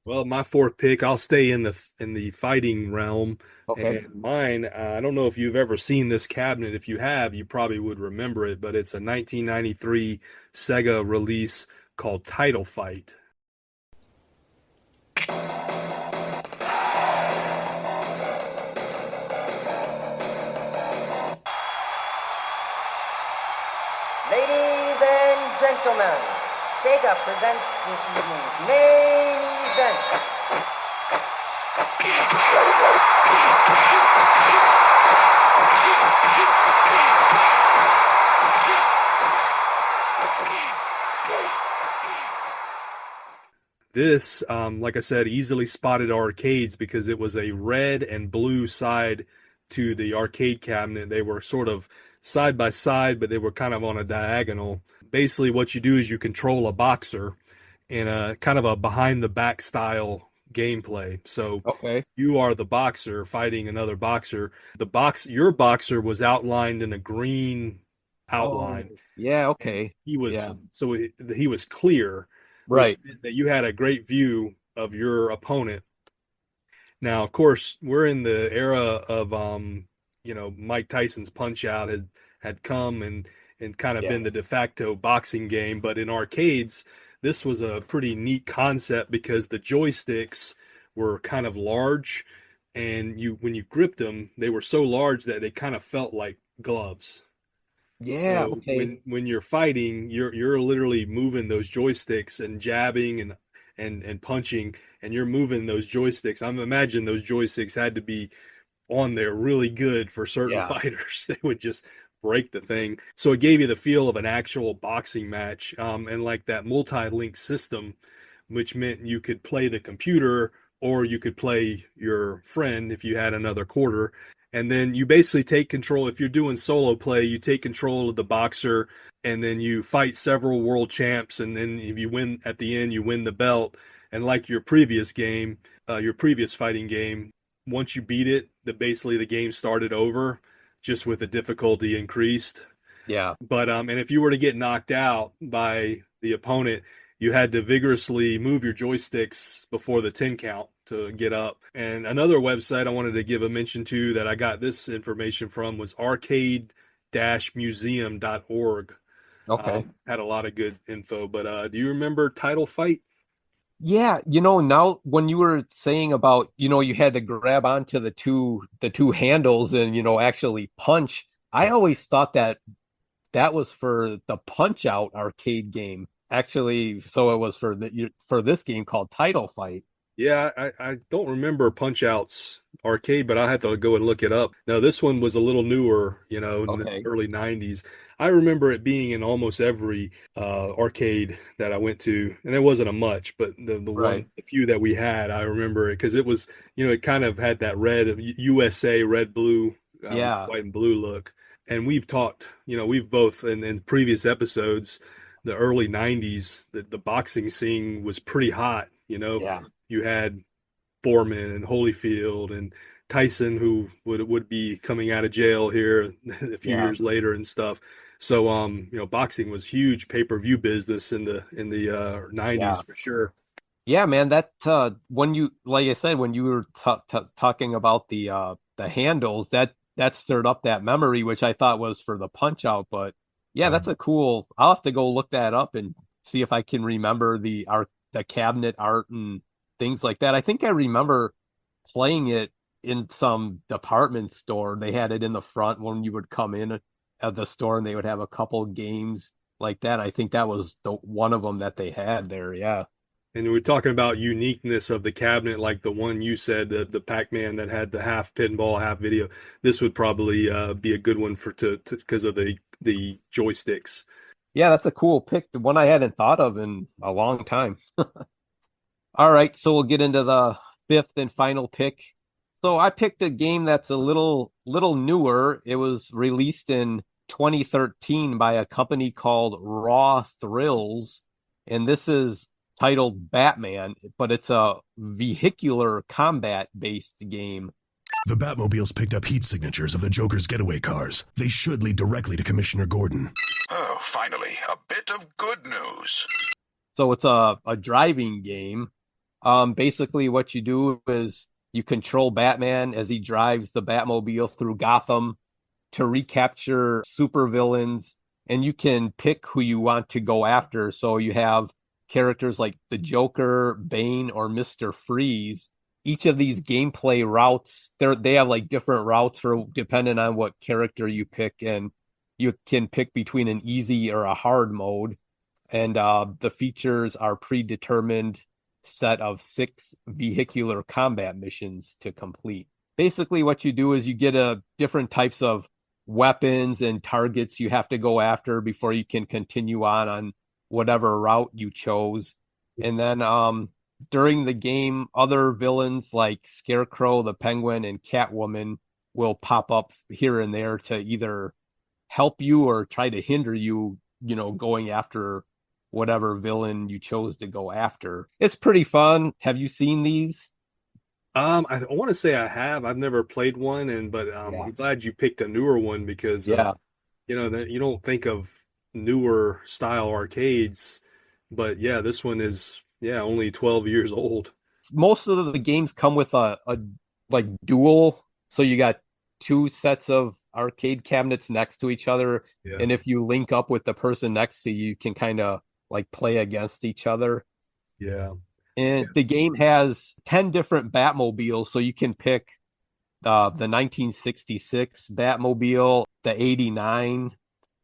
Well, my fourth pick, I'll stay in the fighting realm, Okay. and mine, I don't know if you've ever seen this cabinet. If you have, you probably would remember it, but it's a 1993 Sega release called Title Fight. Ladies and gentlemen, Sega presents this evening's main event. This, like I said, easily spotted arcades because it was a red and blue side to the arcade cabinet. They were sort of side by side, but they were kind of on a diagonal. Basically, what you do is you control a boxer in a kind of a behind the back style gameplay. So Okay. you are the boxer fighting another boxer. Your boxer was outlined in a green outline. Oh, yeah. Okay. He was Yeah. so he was clear, which Right. meant that you had a great view of your opponent. Now, of course, we're in the era of Mike Tyson's Punch Out had come and kind of Yeah. been the de facto boxing game, but in arcades, this was a pretty neat concept because the joysticks were kind of large, and when you gripped them, they were so large that they kind of felt like gloves. Yeah. So Okay. when you're fighting, you're literally moving those joysticks and jabbing and punching, and you're moving those joysticks. I'm imagine those joysticks had to be on there really good for certain Yeah. fighters. They would just break the thing. So it gave you the feel of an actual boxing match, and like that multi-link system, which meant you could play the computer or you could play your friend if you had another quarter. And then you basically take control. If you're doing solo play, you take control of the boxer, and then you fight several world champs. And then if you win at the end, you win the belt. And like your previous game, your previous fighting game, once you beat it, basically the game started over, just with the difficulty increased. Yeah. But and if you were to get knocked out by the opponent, you had to vigorously move your joysticks before the 10 count to get up. And another website I wanted to give a mention to that I got this information from was arcade-museum.org. Okay. Had a lot of good info. But do you remember Title Fight? Yeah, now when you were saying about, you had to grab onto the two handles and, actually punch, I always thought that was for the Punch Out arcade game. Actually, so it was for this game called Title Fight. Yeah, I don't remember Punch Out's arcade, but I have to go and look it up. Now, this one was a little newer, in the Okay. early 90s. I remember it being in almost every arcade that I went to, and there wasn't a much, but Right. the few that we had, I remember it because it was, it kind of had that red USA, red, blue, Yeah. white and blue look. And we've talked, we've both in previous episodes, the early 90s, the boxing scene was pretty hot, Yeah. you had Foreman and Holyfield and Tyson, who would be coming out of jail here a few Yeah. years later and stuff. So, boxing was huge pay-per-view business in the 90s Yeah. for sure. Yeah, man, that when you like I said when you were talking about the handles that stirred up that memory which I thought was for the Punch Out, but yeah, that's a cool. I'll have to go look that up and see if I can remember the cabinet art and things like that. I think I remember playing it in some department store. They had it in the front when you would come in at the store and they would have a couple games like that. I think that was one of them that they had there. Yeah. And we're talking about uniqueness of the cabinet, like the one you said, the Pac-Man that had the half pinball, half video. This would probably be a good one because of the the joysticks. Yeah, that's a cool pick. The one I hadn't thought of in a long time. All right, so we'll get into the fifth and final pick. So I picked a game that's a little newer. It was released in 2013 by a company called Raw Thrills, and this is titled Batman, but it's a vehicular combat based game. The Batmobiles picked up heat signatures of the Joker's getaway cars. They should lead directly to Commissioner Gordon. Oh, finally, a bit of good news. So it's a driving game. Basically what you do is you control Batman as he drives the Batmobile through Gotham to recapture supervillains, and you can pick who you want to go after. So you have characters like the Joker, Bane, or Mr. Freeze. Each of these gameplay routes, they have like different routes for depending on what character you pick, and you can pick between an easy or a hard mode. And the features are predetermined set of 6 vehicular combat missions to complete. Basically, what you do is you get different types of weapons and targets you have to go after before you can continue on whatever route you chose. And then during the game, other villains like Scarecrow, the Penguin, and Catwoman will pop up here and there to either help you or try to hinder you, going after whatever villain you chose to go after. It's pretty fun. Have you seen these? I want to say I have. I've never played one, but I'm glad you picked a newer one because that you don't think of newer style arcades, but yeah, this one is only 12 years old. Most of the games come with a like dual, so you got 2 sets of arcade cabinets next to each other, and if you link up with the person next to you, you can kind of like play against each other. And the game has 10 different Batmobiles, so you can pick the 1966 Batmobile, the 89,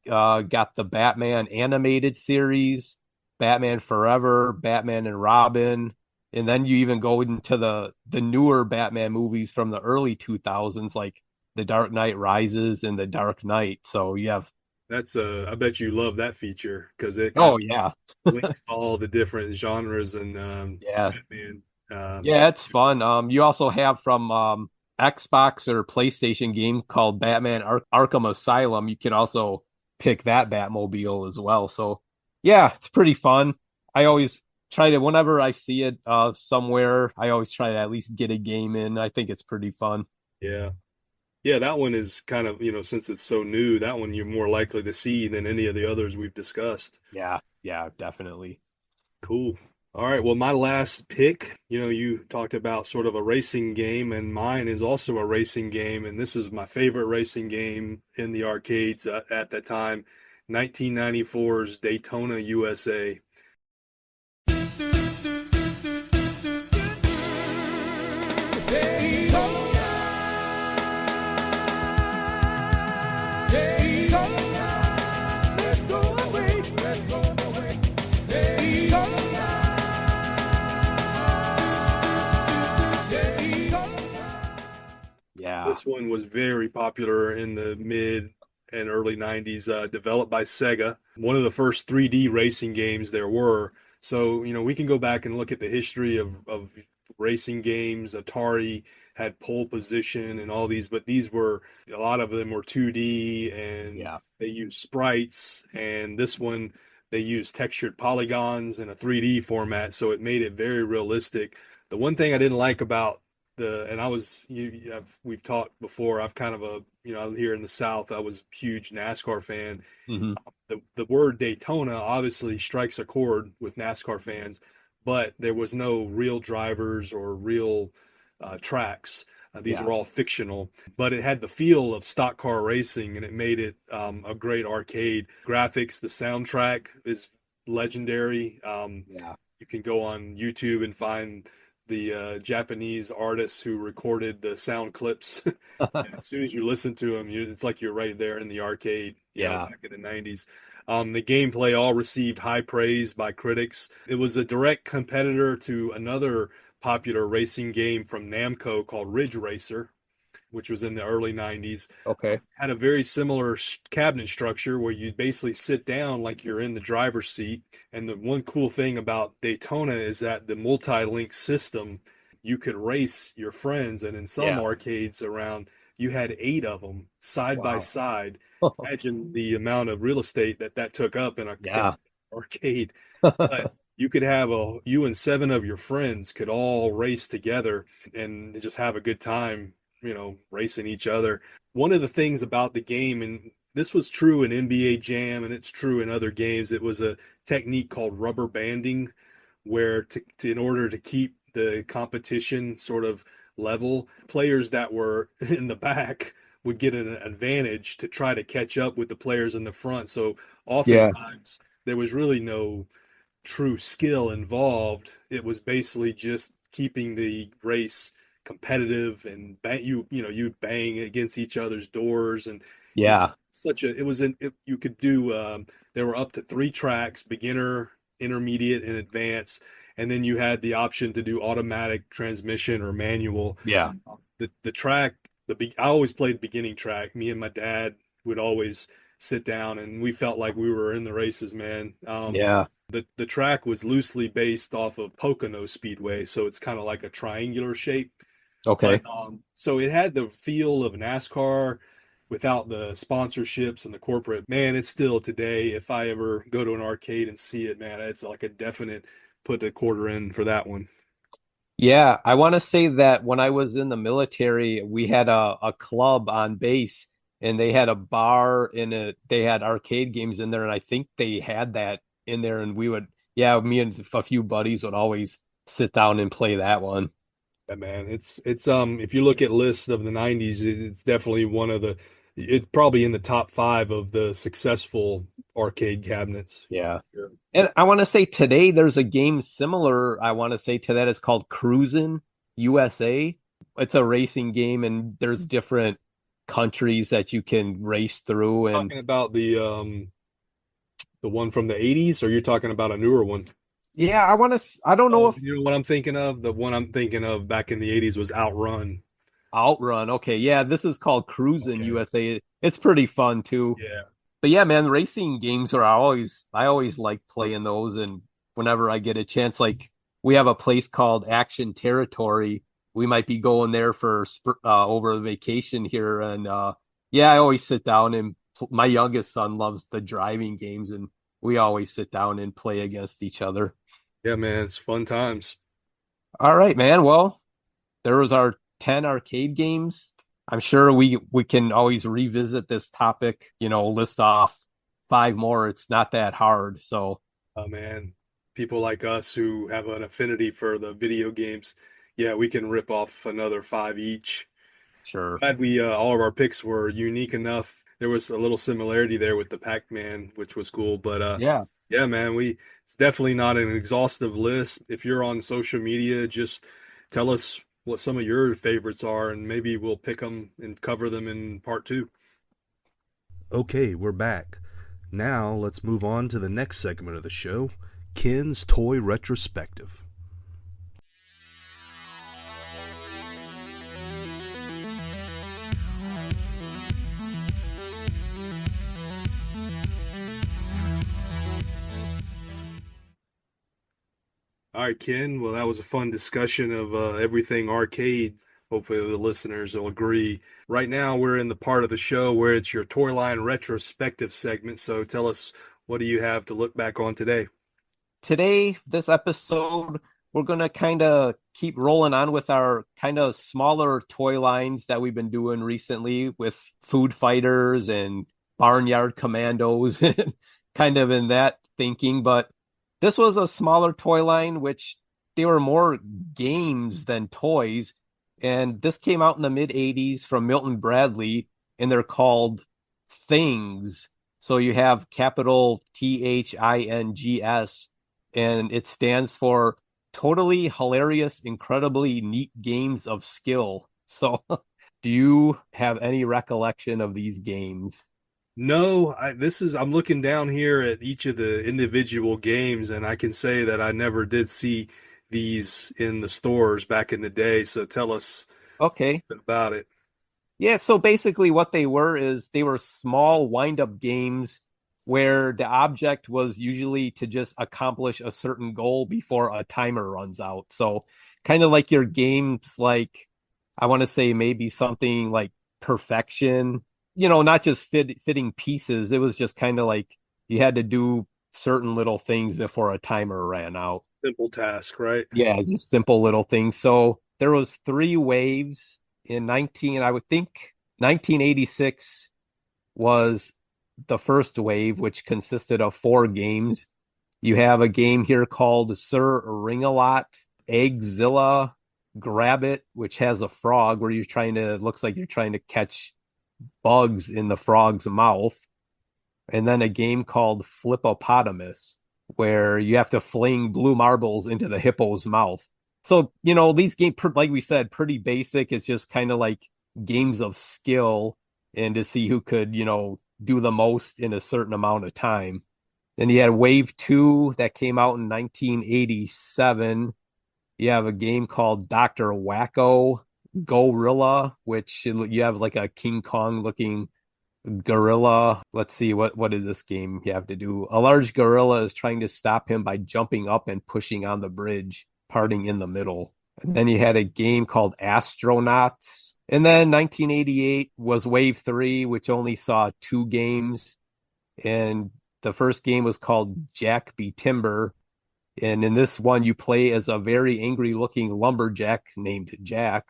got the Batman animated series, Batman Forever, Batman and Robin, and then you even go into the newer Batman movies from the early 2000s, like The Dark Knight Rises and The Dark Knight. So you have I bet you love that feature because it links all the different genres and Batman. It's fun. You also have from Xbox or PlayStation game called Batman Arkham Asylum. You can also pick that Batmobile as well. So it's pretty fun. I always try to, whenever I see it somewhere, I always try to at least get a game in. I think it's pretty fun. Yeah, that one is kind of, since it's so new, that one you're more likely to see than any of the others we've discussed. Yeah, definitely. Cool. All right, well, my last pick, you talked about sort of a racing game, and mine is also a racing game, and this is my favorite racing game in the arcades at that time, 1994's Daytona, USA. This one was very popular in the mid and early 90s, developed by Sega. One of the first 3D racing games there were. So, we can go back and look at the history of racing games. Atari had pole position and all these, but a lot of them were 2D and they used sprites. And this one, they used textured polygons in a 3D format. So it made it very realistic. The one thing I didn't like about we've talked before. I've kind of here in the South, I was a huge NASCAR fan. Mm-hmm. The word Daytona obviously strikes a chord with NASCAR fans, but there was no real drivers or real tracks. These were all fictional, but it had the feel of stock car racing, and it made it a great arcade. Graphics, the soundtrack is legendary. You can go on YouTube and find the Japanese artists who recorded the sound clips. As soon as you listen to them, it's like you're right there in the arcade. Back in the 90s. The gameplay all received high praise by critics. It was a direct competitor to another popular racing game from Namco called Ridge Racer. which was in the early 90s, Okay. had a very similar cabinet structure where you basically sit down like you're in the driver's seat. And the one cool thing about Daytona is that the multi-link system, you could race your friends, and in some Yeah. arcades around, you had 8 of them side by Wow. side. Imagine the amount of real estate that took up in Yeah. an arcade. But you could have you and 7 of your friends could all race together and just have a good time, racing each other. One of the things about the game, and this was true in NBA Jam and it's true in other games, it was a technique called rubber banding, where in order to keep the competition sort of level, players that were in the back would get an advantage to try to catch up with the players in the front. So Yeah. oftentimes there was really no true skill involved. It was basically just keeping the race competitive, and you'd bang against each other's doors, and Yeah. you could do there were up to 3 tracks: beginner, intermediate, and advanced, and then you had the option to do automatic transmission or manual. Yeah. The track, I always played beginning track. Me and my dad would always sit down, and we felt like we were in the races, man. Yeah. The track was loosely based off of Pocono Speedway, so it's kind of like a triangular shape. Okay. But so it had the feel of NASCAR without the sponsorships and the corporate. Man, it's still today, if I ever go to an arcade and see it, man, it's like a definite put a quarter in for that one. Yeah, I want to say that when I was in the military, we had a club on base and they had a bar in it. They had arcade games in there, and I think they had that in there. And yeah, me and a few buddies would always sit down and play that one. Yeah, man, it's if you look at lists of the 90s, it's definitely it's probably in the top 5 of the successful arcade cabinets. Yeah. Sure. And I want to say today there's a game similar, I want to say to that. It's called Cruisin' USA. It's a racing game, and there's different countries that you can race through. And Talking about the one from the 80s, or you're talking about a newer one? yeah, I don't know if You know what I'm thinking of? The one I'm thinking of back in the 80s was Outrun. Outrun. Okay, yeah, this is called Cruisin' Okay. USA. It's pretty fun too. Yeah. But yeah, man, racing games I always like playing those, and whenever I get a chance, like we have a place called Action Territory. We might be going there for over the vacation here, and yeah, I always sit down and my youngest son loves the driving games, and we always sit down and play against each other. Yeah, man, it's fun times. All right, man. Well, there was our 10 arcade games. I'm sure we can always revisit this topic, list off 5 more. It's not that hard. So, Oh man, people like us who have an affinity for the video games, yeah, we can rip off another 5 each. sure. Glad we all of our picks were unique enough. There was a little similarity there with the Pac-Man, which was cool. But Yeah. yeah, man, it's definitely not an exhaustive list. If you're on social media, just tell us what some of your favorites are, and maybe we'll pick them and cover them in part 2. Okay, we're back. Now let's move on to the next segment of the show, Ken's Toy Retrospective. All right, Ken. Well, that was a fun discussion of everything arcade. Hopefully, the listeners will agree. Right now, we're in the part of the show where it's your toy line retrospective segment. So tell us, what do you have to look back on today? Today, this episode, we're going to kind of keep rolling on with our kind of smaller toy lines that we've been doing recently with Food Fighters and Barnyard Commandos, and kind of in that thinking. But this was a smaller toy line, which they were more games than toys. And this came out in the mid 80s from Milton Bradley, and they're called Things. So you have capital T.H.I.N.G.S, and it stands for Totally Hilarious, Incredibly Neat Games of Skill. So do you have any recollection of these games? No, I'm looking down here at each of the individual games, and I can say that I never did see these in the stores back in the day. So tell us Okay. about it. Yeah, so basically what they were is they were small wind-up games where the object was usually to just accomplish a certain goal before a timer runs out. So kind of like your games, like I want to say maybe something like Perfection, not just fitting pieces. It was just kind of like you had to do certain little things before a timer ran out. Simple task, right? Yeah, just simple little things. So there was three waves in 19, I would think 1986 was the first wave, which consisted of four games. You have a game here called Sir Ring-a-Lot, Eggzilla, Grab It, which has a frog where looks like you're trying to catch bugs in the frog's mouth. And then a game called Flippopotamus, where you have to fling blue marbles into the hippo's mouth. So, these games, like we said, pretty basic. It's just kind of like games of skill and to see who could, do the most in a certain amount of time. Then you had Wave 2 that came out in 1987. You have a game called Dr. Wacko Gorilla, which you have like a King Kong looking gorilla. Let's see, what did this game you have to do? A large gorilla is trying to stop him by jumping up and pushing on the bridge, parting in the middle. And then you had a game called Astronauts. And then 1988 was Wave 3, which only saw two games. And the first game was called Jack Be Timber. And in this one, you play as a very angry looking lumberjack named Jack,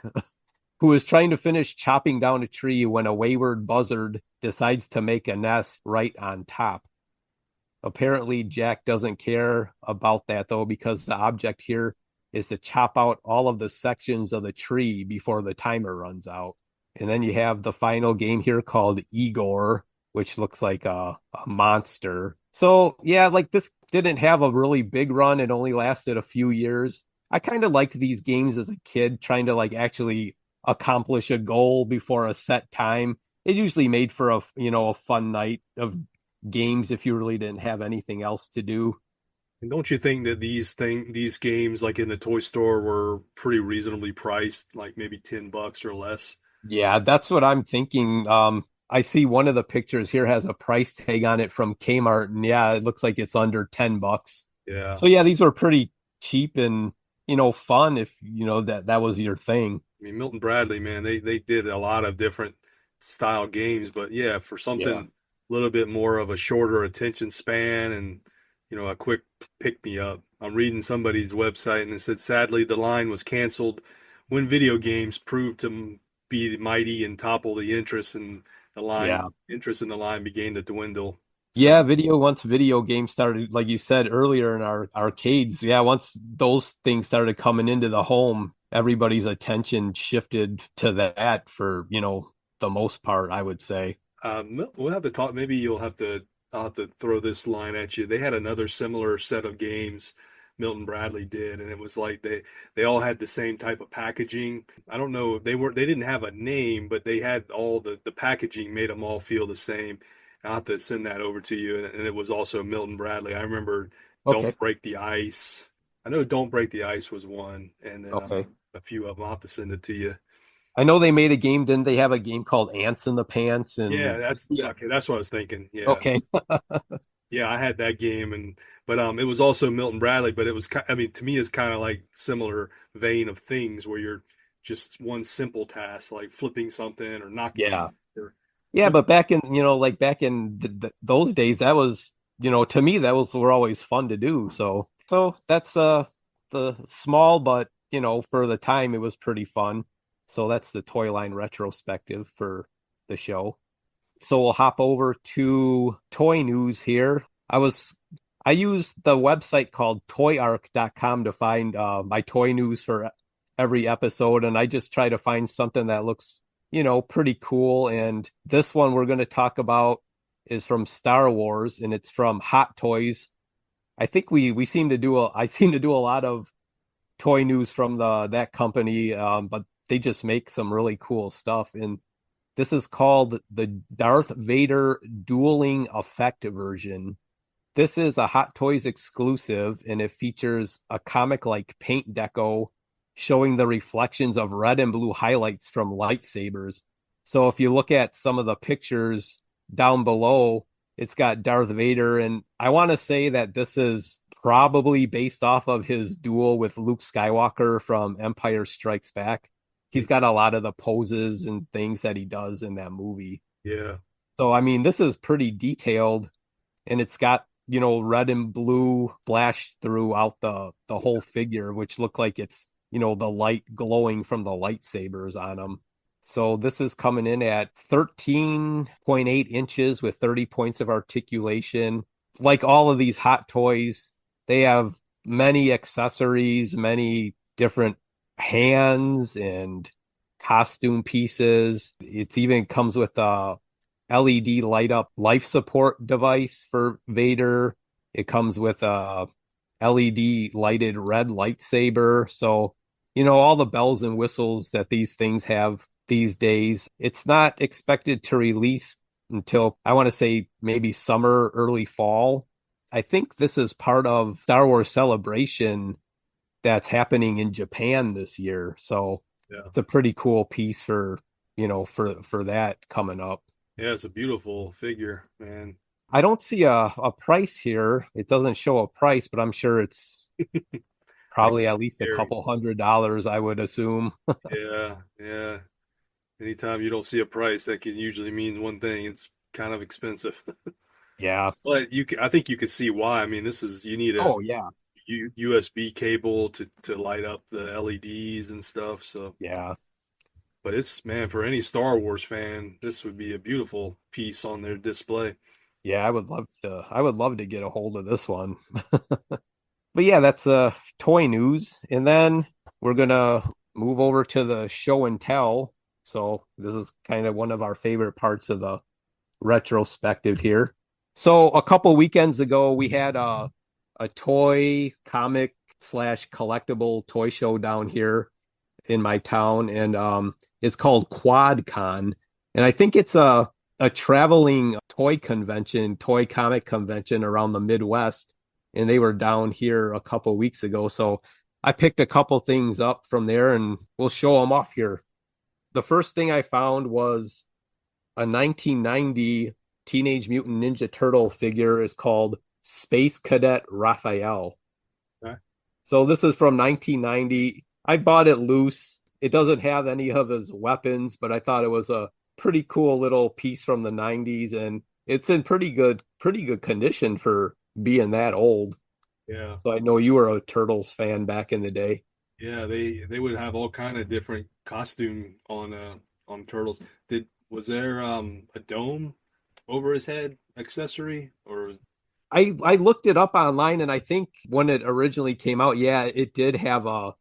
who is trying to finish chopping down a tree when a wayward buzzard decides to make a nest right on top. Apparently, Jack doesn't care about that, though, because the object here is to chop out all of the sections of the tree before the timer runs out. And then you have the final game here called Igor, which looks like a monster. So, yeah, like this didn't have a really big run. It only lasted a few years. I kind of liked these games as a kid, trying to like actually accomplish a goal before a set time. It usually made for a fun night of games if you really didn't have anything else to do. And don't you think that these games like in the toy store were pretty reasonably priced, like maybe $10 or less? Yeah, that's what I'm thinking. I see one of the pictures here has a price tag on it from Kmart, and yeah, it looks like it's under $10. Yeah. So yeah, these were pretty cheap and fun if that was your thing. I mean, Milton Bradley, man, they did a lot of different style games, but yeah, for something Yeah. a little bit more of a shorter attention span and a quick pick me up. I'm reading somebody's website and it said sadly the line was canceled when video games proved to be mighty and topple the Yeah. interest in the line began to dwindle. Yeah, So once video games started, like you said earlier in our arcades, yeah, once those things started coming into the home, everybody's attention shifted to that for, the most part, I would say. we'll have to talk. Maybe I'll have to throw this line at you. They had another similar set of games Milton Bradley did, and it was like they all had the same type of packaging. I don't know, they didn't have a name, but they had all the packaging made them all feel the same. I'll have to send that over to you. And it was also Milton Bradley. I remember Okay. Don't Break the Ice. I know Don't Break the Ice was one, and then Okay. a few of them. I'll have to send it to you. I know they made a game, didn't they have a game called Ants in the Pants Yeah, and that's yeah. okay. That's what I was thinking. Yeah. Okay. Yeah, I had that game, but it was also Milton Bradley, but it was I mean to me it's kind of like similar vein of things where you're just one simple task like flipping something or knocking Yeah. something or Yeah, but back in, like back in those days, that was, to me, were always fun to do. So that's the small, but for the time, it was pretty fun. So that's the toy line retrospective for the show. So we'll hop over to toy news here. I used the website called toyarc.com to find my toy news for every episode, and I just try to find something that looks pretty cool. And this one we're going to talk about is from Star Wars, and it's from Hot Toys. I think we seem to do I seem to do a lot of toy news from that company, but they just make some really cool stuff. And this is called the Darth Vader Dueling Effect version. This is a Hot Toys exclusive, and it features a comic-like paint deco showing the reflections of red and blue highlights from lightsabers. So if you look at some of the pictures down below, it's got Darth Vader. And I want to say that this is probably based off of his duel with Luke Skywalker from Empire Strikes Back. He's got a lot of the poses and things that he does in that movie. Yeah. So, I mean, this is pretty detailed, and it's got, red and blue splashed throughout the whole figure, which look like it's, the light glowing from the lightsabers on him. So this is coming in at 13.8 inches with 30 points of articulation. Like all of these Hot Toys, they have many accessories, many different hands and costume pieces. It even comes with a LED light up life support device for Vader. It comes with a LED lighted red lightsaber. So, all the bells and whistles that these things have these days. It's not expected to release until, I want to say, maybe summer, early fall. I think this is part of Star Wars Celebration that's happening in Japan this year. So it's a pretty cool piece for that coming up. Yeah, it's a beautiful figure, man. I don't see a price here. It doesn't show a price, but I'm sure it's probably at least a couple $100, I would assume. Yeah. Anytime you don't see a price, that can usually mean one thing. It's kind of expensive. Yeah. But I think you could see why. I mean, you need a USB cable to light up the LEDs and stuff. So yeah. But it's, man, for any Star Wars fan, this would be a beautiful piece on their display. Yeah, I would love to get a hold of this one. But yeah, that's toy news. And then we're gonna move over to the show and tell. So this is kind of one of our favorite parts of the retrospective here. So a couple weekends ago, we had a toy comic / collectible toy show down here in my town, and it's called QuadCon, and I think it's a traveling toy comic convention around the Midwest, and they were down here a couple weeks ago. So I picked a couple things up from there, and we'll show them off here. The first thing I found was a 1990 Teenage Mutant Ninja Turtle figure. Is called Space Cadet Raphael. Okay. So this is from 1990. I bought it loose. It doesn't have any of his weapons, but I thought it was a pretty cool little piece from the 90s, and it's in pretty good condition for being that old. Yeah. So I know you were a Turtles fan back in the day. Yeah, they would have all kind of different costume on Turtles. Was there a dome over his head accessory, or? I looked it up online, and I think when it originally came out, yeah, it did have a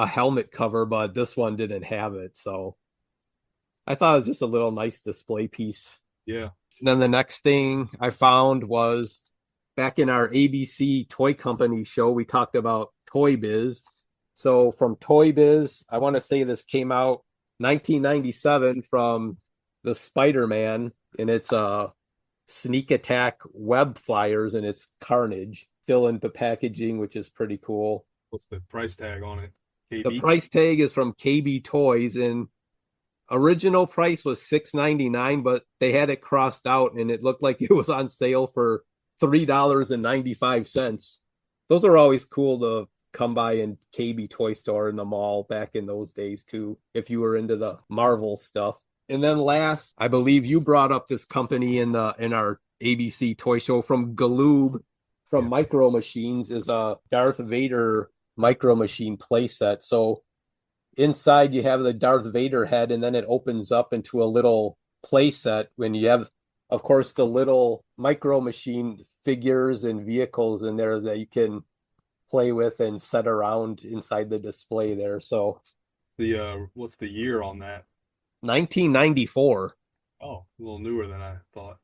helmet cover, but this one didn't have it. So I thought it was just a little nice display piece. Yeah. And then the next thing I found was back in our ABC Toy Company show, we talked about Toy Biz. So from Toy Biz, I want to say this came out 1997 from the Spider-Man, and it's Sneak Attack web flyers, and it's Carnage still in the packaging, which is pretty cool. What's the price tag on it? KB? The price tag is from KB Toys, and original price was $6.99, but they had it crossed out, and it looked like it was on sale for $3.95. Those are always cool to come by in KB Toy Store in the mall back in those days too, if you were into the Marvel stuff. And then last, I believe you brought up this company in our ABC Toy Show from Galoob, from Micro Machines, is a Darth Vader Micro Machine playset. So inside you have the Darth Vader head, and then it opens up into a little playset when you have, of course, the little Micro Machine figures and vehicles in there that you can play with and set around inside the display there. So what's the year on that? 1994. Oh, a little newer than I thought.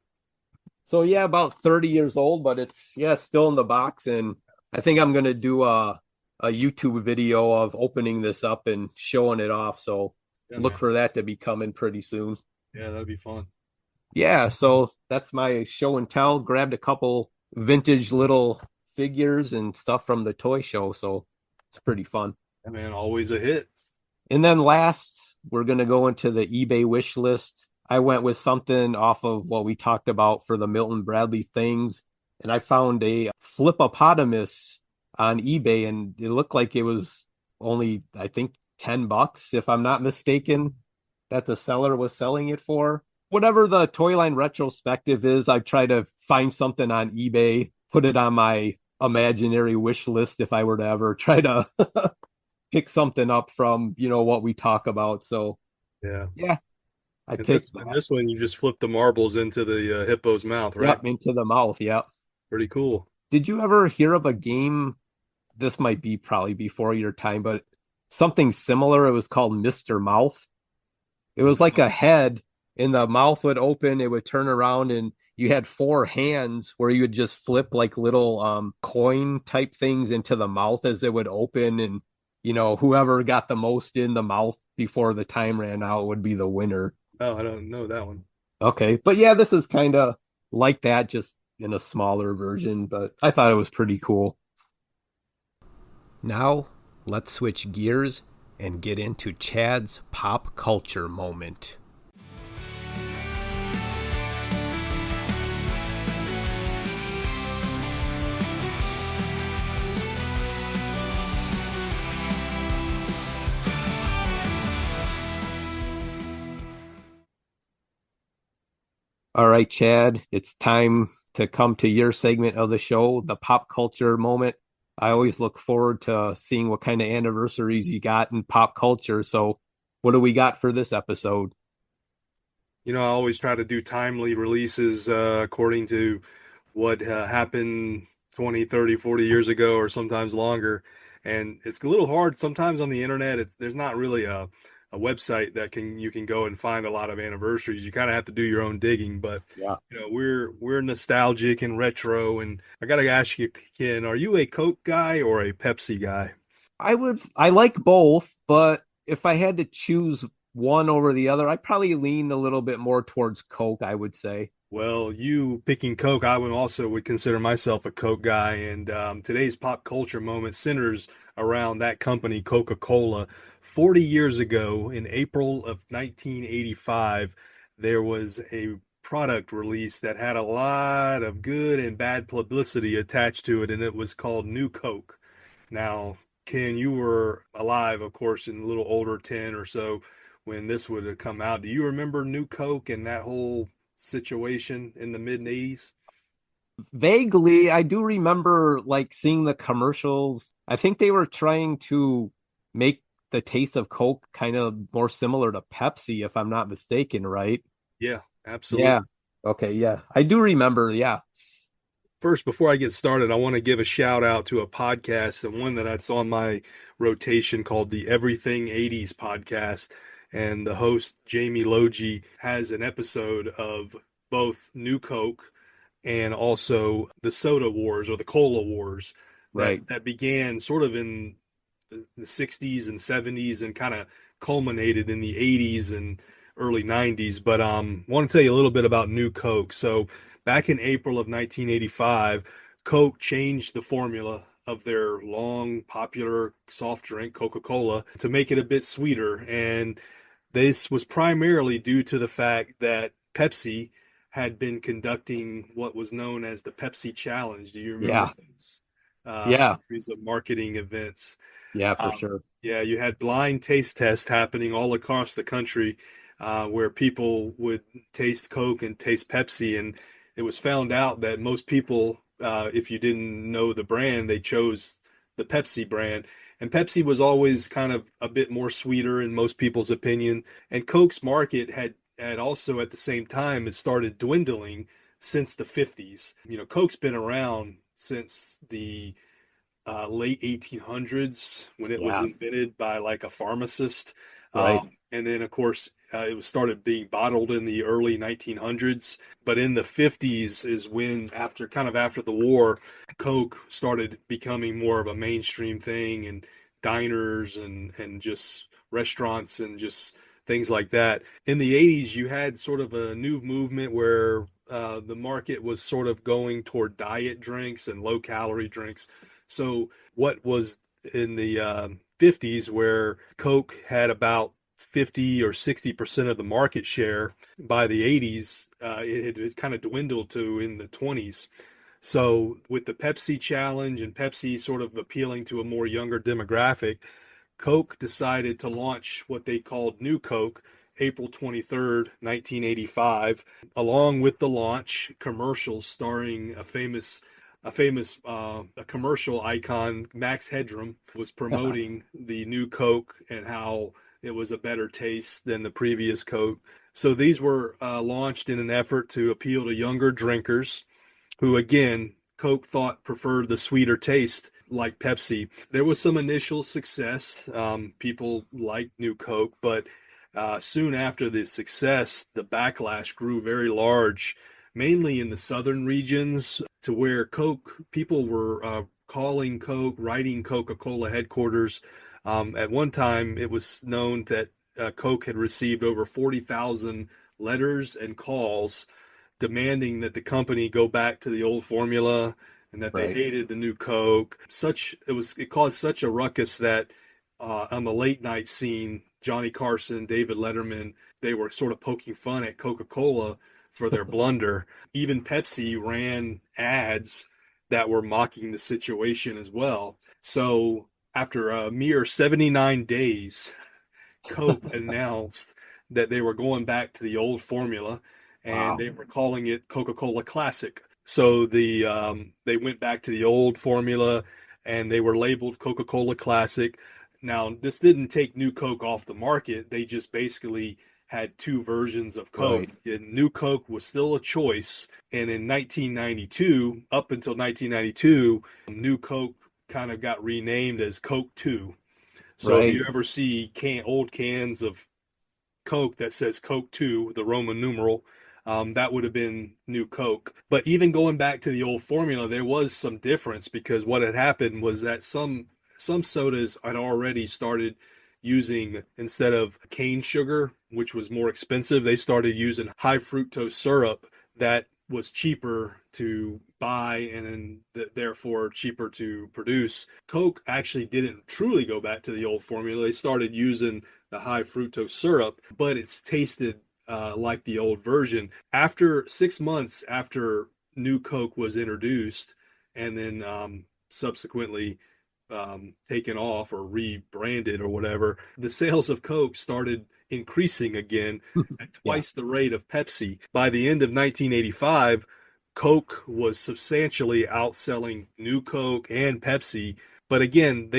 So yeah, about 30 years old, but it's still in the box, and I think I'm gonna do a YouTube video of opening this up and showing it off. So look for that to be coming pretty soon. Yeah, that'd be fun. Yeah, so that's my show and tell. Grabbed a couple vintage little figures and stuff from the toy show, so it's pretty fun. Yeah, man, always a hit. And then last, we're going to go into the eBay wish list. I went with something off of what we talked about for the Milton Bradley things, and I found a flipopotamus on eBay, and it looked like it was only, I think, $10, if I'm not mistaken, that the seller was selling it for. Whatever the toy line retrospective is, I try to find something on eBay, put it on my imaginary wish list if I were to ever try to pick something up from, what we talk about. So Yeah. yeah, I And this, picked and that. this one, you just flip the marbles into the hippo's mouth, right? Yep, into the mouth. Yep. Pretty cool. Did you ever hear of a game? This might be probably before your time, but something similar. It was called Mr. Mouth. It was like a head, and the mouth would open, it would turn around, and you had four hands where you would just flip like little coin type things into the mouth as it would open, and whoever got the most in the mouth before the time ran out would be the winner. Oh, I don't know that one. Okay. But yeah, this is kind of like that, just in a smaller version, but I thought it was pretty cool. Now, let's switch gears and get into Chad's pop culture moment. All right, Chad, it's time to come to your segment of the show, the pop culture moment. I always look forward to seeing what kind of anniversaries you got in pop culture. So, what do we got for this episode? I always try to do timely releases according to what happened 20, 30, 40 years ago or sometimes longer. And it's a little hard sometimes on the internet. There's not really a website that you can go and find a lot of anniversaries. You kind of have to do your own digging, but Yeah. we're nostalgic and retro. And I got to ask you, Ken, are you a Coke guy or a Pepsi guy? I like both, but if I had to choose one over the other, I probably lean a little bit more towards Coke, I would say. Well, you picking Coke, I would consider myself a Coke guy, and today's pop culture moment centers around that company, Coca-Cola. 40 years ago, in April of 1985, there was a product release that had a lot of good and bad publicity attached to it, and it was called New Coke. Now, Ken, you were alive, of course, and a little older, 10 or so, when this would have come out. Do you remember New Coke and that whole situation in the mid 80s? Vaguely, I do remember like seeing the commercials. I think they were trying to make the taste of Coke kind of more similar to Pepsi, if I'm not mistaken, right? Yeah, Yeah. absolutely. Okay, yeah. I do remember, yeah. First, before I get started, I want to give a shout out to a podcast and one that's on my rotation called the Everything 80s podcast. And the host, Jamie Logie, has an episode of both New Coke and also the soda wars or the cola wars Right. that began sort of in the 60s and 70s and kind of culminated in the 80s and early 90s. But want to tell you a little bit about New Coke. So back in April of 1985, Coke changed the formula of their long popular soft drink Coca-Cola to make it a bit sweeter, and this was primarily due to the fact that Pepsi had been conducting what was known as the Pepsi Challenge. Do you remember Yeah. those Yeah. series of marketing events? Yeah, for sure. Yeah, you had blind taste tests happening all across the country where people would taste Coke and taste Pepsi. And it was found out that most people, if you didn't know the brand, they chose the Pepsi brand. And Pepsi was always kind of a bit more sweeter in most people's opinion. And Coke's market had also at the same time it started dwindling since the 50s. Coke's been around since the late 1800s when it was Yeah. invented by like a pharmacist. Right. And then, of course, it was started being bottled in the early 1900s. But in the 50s is when, after the war, Coke started becoming more of a mainstream thing, and diners and just restaurants and just things like that. In the 80s, you had sort of a new movement where the market was sort of going toward diet drinks and low calorie drinks. So what was in the 50s where Coke had about 50 or 60% of the market share by the 80s. It had kind of dwindled to in the 20s. So with the Pepsi challenge and Pepsi sort of appealing to a more younger demographic, Coke decided to launch what they called New Coke April 23rd, 1985. Along with the launch, commercials starring a commercial icon, Max Headroom, was promoting the new Coke and how it was a better taste than the previous Coke. So these were launched in an effort to appeal to younger drinkers who, again, Coke thought preferred the sweeter taste like Pepsi. There was some initial success. People liked New Coke, but soon after the success, the backlash grew very large, mainly in the southern regions, to where people were calling Coke, writing Coca-Cola headquarters. At one time, it was known that Coke had received over 40,000 letters and calls demanding that the company go back to the old formula and that they hated the new Coke. It caused such a ruckus that on the late night scene, Johnny Carson, David Letterman, they were sort of poking fun at Coca-Cola for their blunder. Even Pepsi ran ads that were mocking the situation as well. So after a mere 79 days, Coke announced that they were going back to the old formula, and they were calling it Coca-Cola Classic. So they went back to the old formula, and they were labeled Coca-Cola Classic. Now, this didn't take New Coke off the market. They just basically had two versions of Coke. And New Coke was still a choice. And in 1992, up until 1992, New Coke kind of got renamed as Coke 2. So if you ever see old cans of Coke that says Coke 2, the Roman numeral, that would have been New Coke. But even going back to the old formula, there was some difference, because what had happened was that some sodas had already started using, instead of cane sugar, which was more expensive, they started using high fructose syrup that was cheaper to buy and therefore cheaper to produce. Coke actually didn't truly go back to the old formula. They started using the high fructose syrup, but it's tasted like the old version. After 6 months after New Coke was introduced and then subsequently taken off or rebranded or whatever, the sales of Coke started increasing again at twice the rate of Pepsi. By the end of 1985, Coke was substantially outselling New Coke and Pepsi. But again,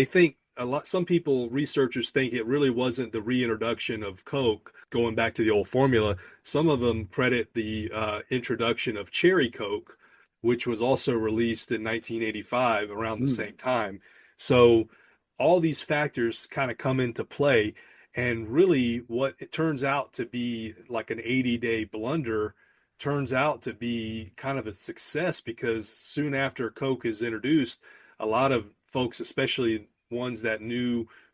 some researchers think it really wasn't the reintroduction of Coke going back to the old formula. Some of them credit the introduction of Cherry Coke, which was also released in 1985 around the same time. So all these factors kind of come into play, and really what it turns out to be like an 80-day blunder turns out to be kind of a success, because soon after Coke is introduced, a lot of folks, especially ones that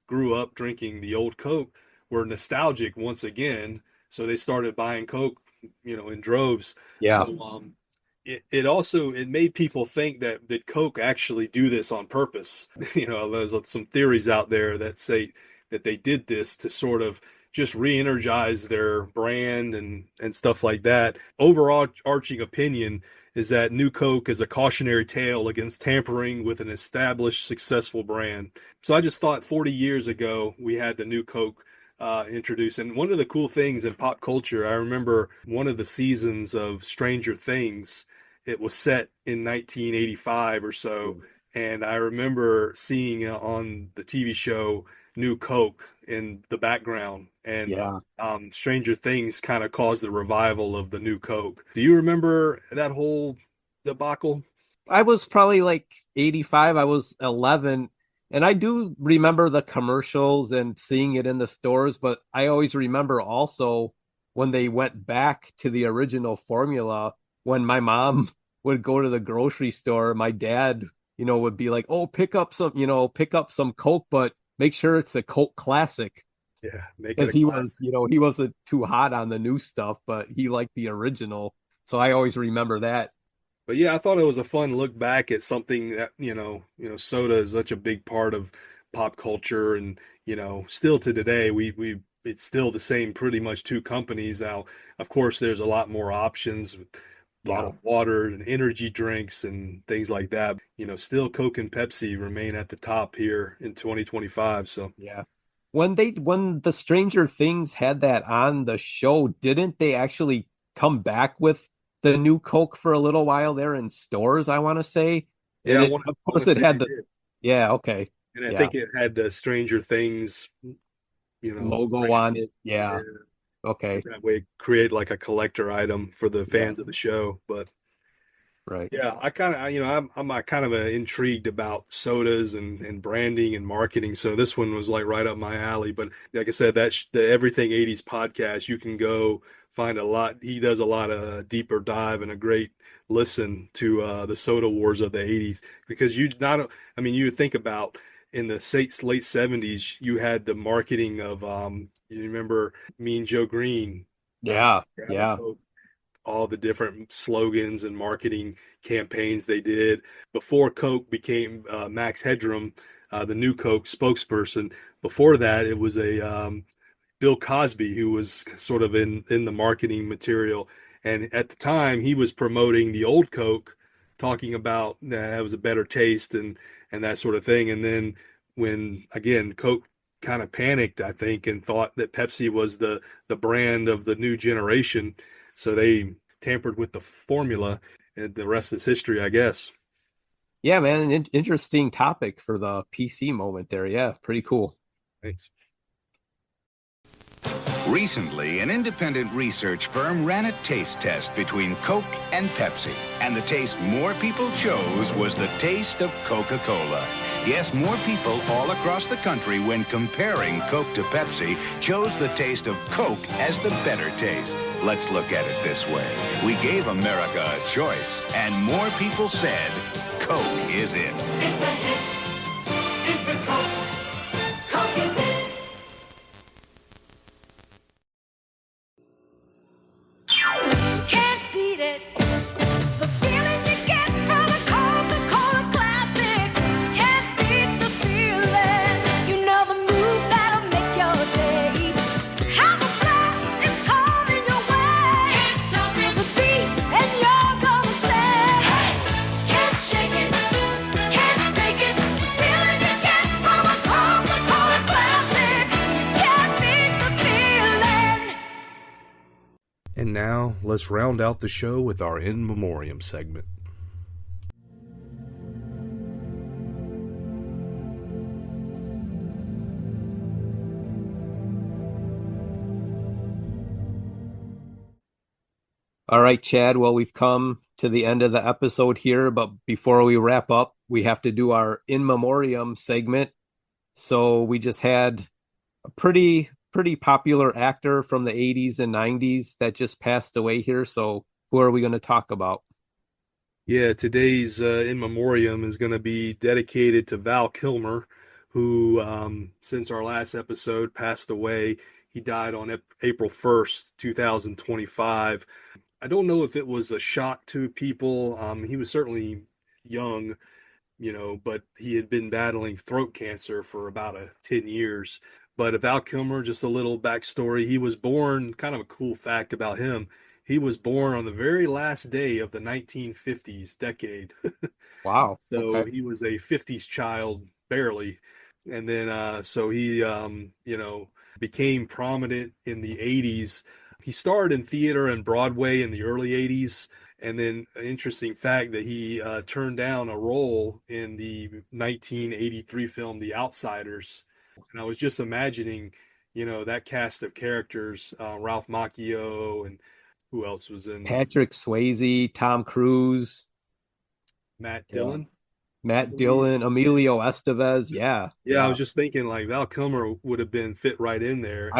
grew up drinking the old Coke, were nostalgic once again. So they started buying Coke, in droves. So it made people think that did Coke actually do this on purpose? There's some theories out there that say that they did this to sort of just re-energize their brand and stuff like that. Overarching opinion is that New Coke is a cautionary tale against tampering with an established, successful brand. So I just thought 40 years ago we had the New Coke introduced. And one of the cool things in pop culture, I remember one of the seasons of Stranger Things, it was set in 1985 or so. And I remember seeing on the TV show New Coke in the background. And Stranger Things kind of caused the revival of the New Coke. Do you remember that whole debacle? I was probably like 85. I was 11. And I do remember the commercials and seeing it in the stores, but I always remember also when they went back to the original formula, when my mom would go to the grocery store, my dad, would be like, "Oh, pick up some Coke, but make sure it's a Coke Classic." Yeah, because he wasn't too hot on the new stuff, but he liked the original. So I always remember that. But yeah, I thought it was a fun look back at something that, soda is such a big part of pop culture. And, still to today, we it's still the same, pretty much two companies. Now, of course, there's a lot more options with bottled water and energy drinks and things like that. Still Coke and Pepsi remain at the top here in 2025. So Yeah. When the Stranger Things had that on the show, didn't they actually come back with the new Coke for a little while there in stores, I want to say? And yeah, of I want course to it say had they this. did. Yeah, okay. And I Yeah. think it had the Stranger Things, Logo brand. on it. Yeah. Yeah, Okay. that way create like a collector item for the Yeah. fans of the show. But Right. yeah, I kind of, I'm kind of intrigued about sodas and branding and marketing. So this one was like right up my alley. But like I said, the Everything 80s podcast, you can go find a lot. He does a lot of deeper dive and a great listen to the soda wars of the 80s because you think about in the late 70s, you had the marketing of, you remember Mean Joe Green, Yeah. Grab a Yeah. Coke, all the different slogans and marketing campaigns they did before Coke became Max Headroom, the new Coke spokesperson. Before that, it was a Bill Cosby who was sort of in the marketing material, and at the time he was promoting the old Coke, talking about that it was a better taste and that sort of thing. And then when again Coke kind of panicked, I think, and thought that Pepsi was the brand of the new generation, so they tampered with the formula, and the rest is history, I guess. Yeah, man. An interesting topic for the PC moment there. Yeah. Pretty cool. Thanks. Recently, an independent research firm ran a taste test between Coke and Pepsi. And the taste more people chose was the taste of Coca-Cola. Yes, more people all across the country, when comparing Coke to Pepsi, chose the taste of Coke as the better taste. Let's look at it this way. We gave America a choice, and more people said Coke is it. It's a hit. It's a Coke. Coke is it. Can't beat it. The feeling you get from a Coca-Cola classic. Can't beat the feeling. You know the move that'll make your day. How the blast is coming your way. Can't stop it. The beat and you're gonna say, hey, can't shake it. Can't fake it. The feeling you get from a Coca-Cola classic. You can't beat the feeling. And now let's round out the show with our In Memoriam segment. All right, Chad. Well, we've come to the end of the episode here, but before we wrap up, we have to do our In Memoriam segment. So we just had a pretty popular actor from the 80s and 90s that just passed away here. So who are we going to talk about? Yeah, today's In Memoriam is going to be dedicated to Val Kilmer, who, since our last episode, passed away. He died on April 1st, 2025. I don't know if it was a shock to people. He was certainly young, but he had been battling throat cancer for about 10 years. But Val Kilmer, just a little backstory. He was born, kind of a cool fact about him. He was born on the very last day of the 1950s decade. Wow. So Okay. he was a 50s child, barely. And then, so he, became prominent in the 80s. He starred in theater and Broadway in the early 80s. And then an interesting fact that he turned down a role in the 1983 film The Outsiders. And I was just imagining, that cast of characters, Ralph Macchio, and who else was in Patrick Swayze, Tom Cruise, Matt yeah. Dillon? Matt Dillon, Emilio Estevez. Yeah. Yeah, I was just thinking like Val Kilmer would have been fit right in there.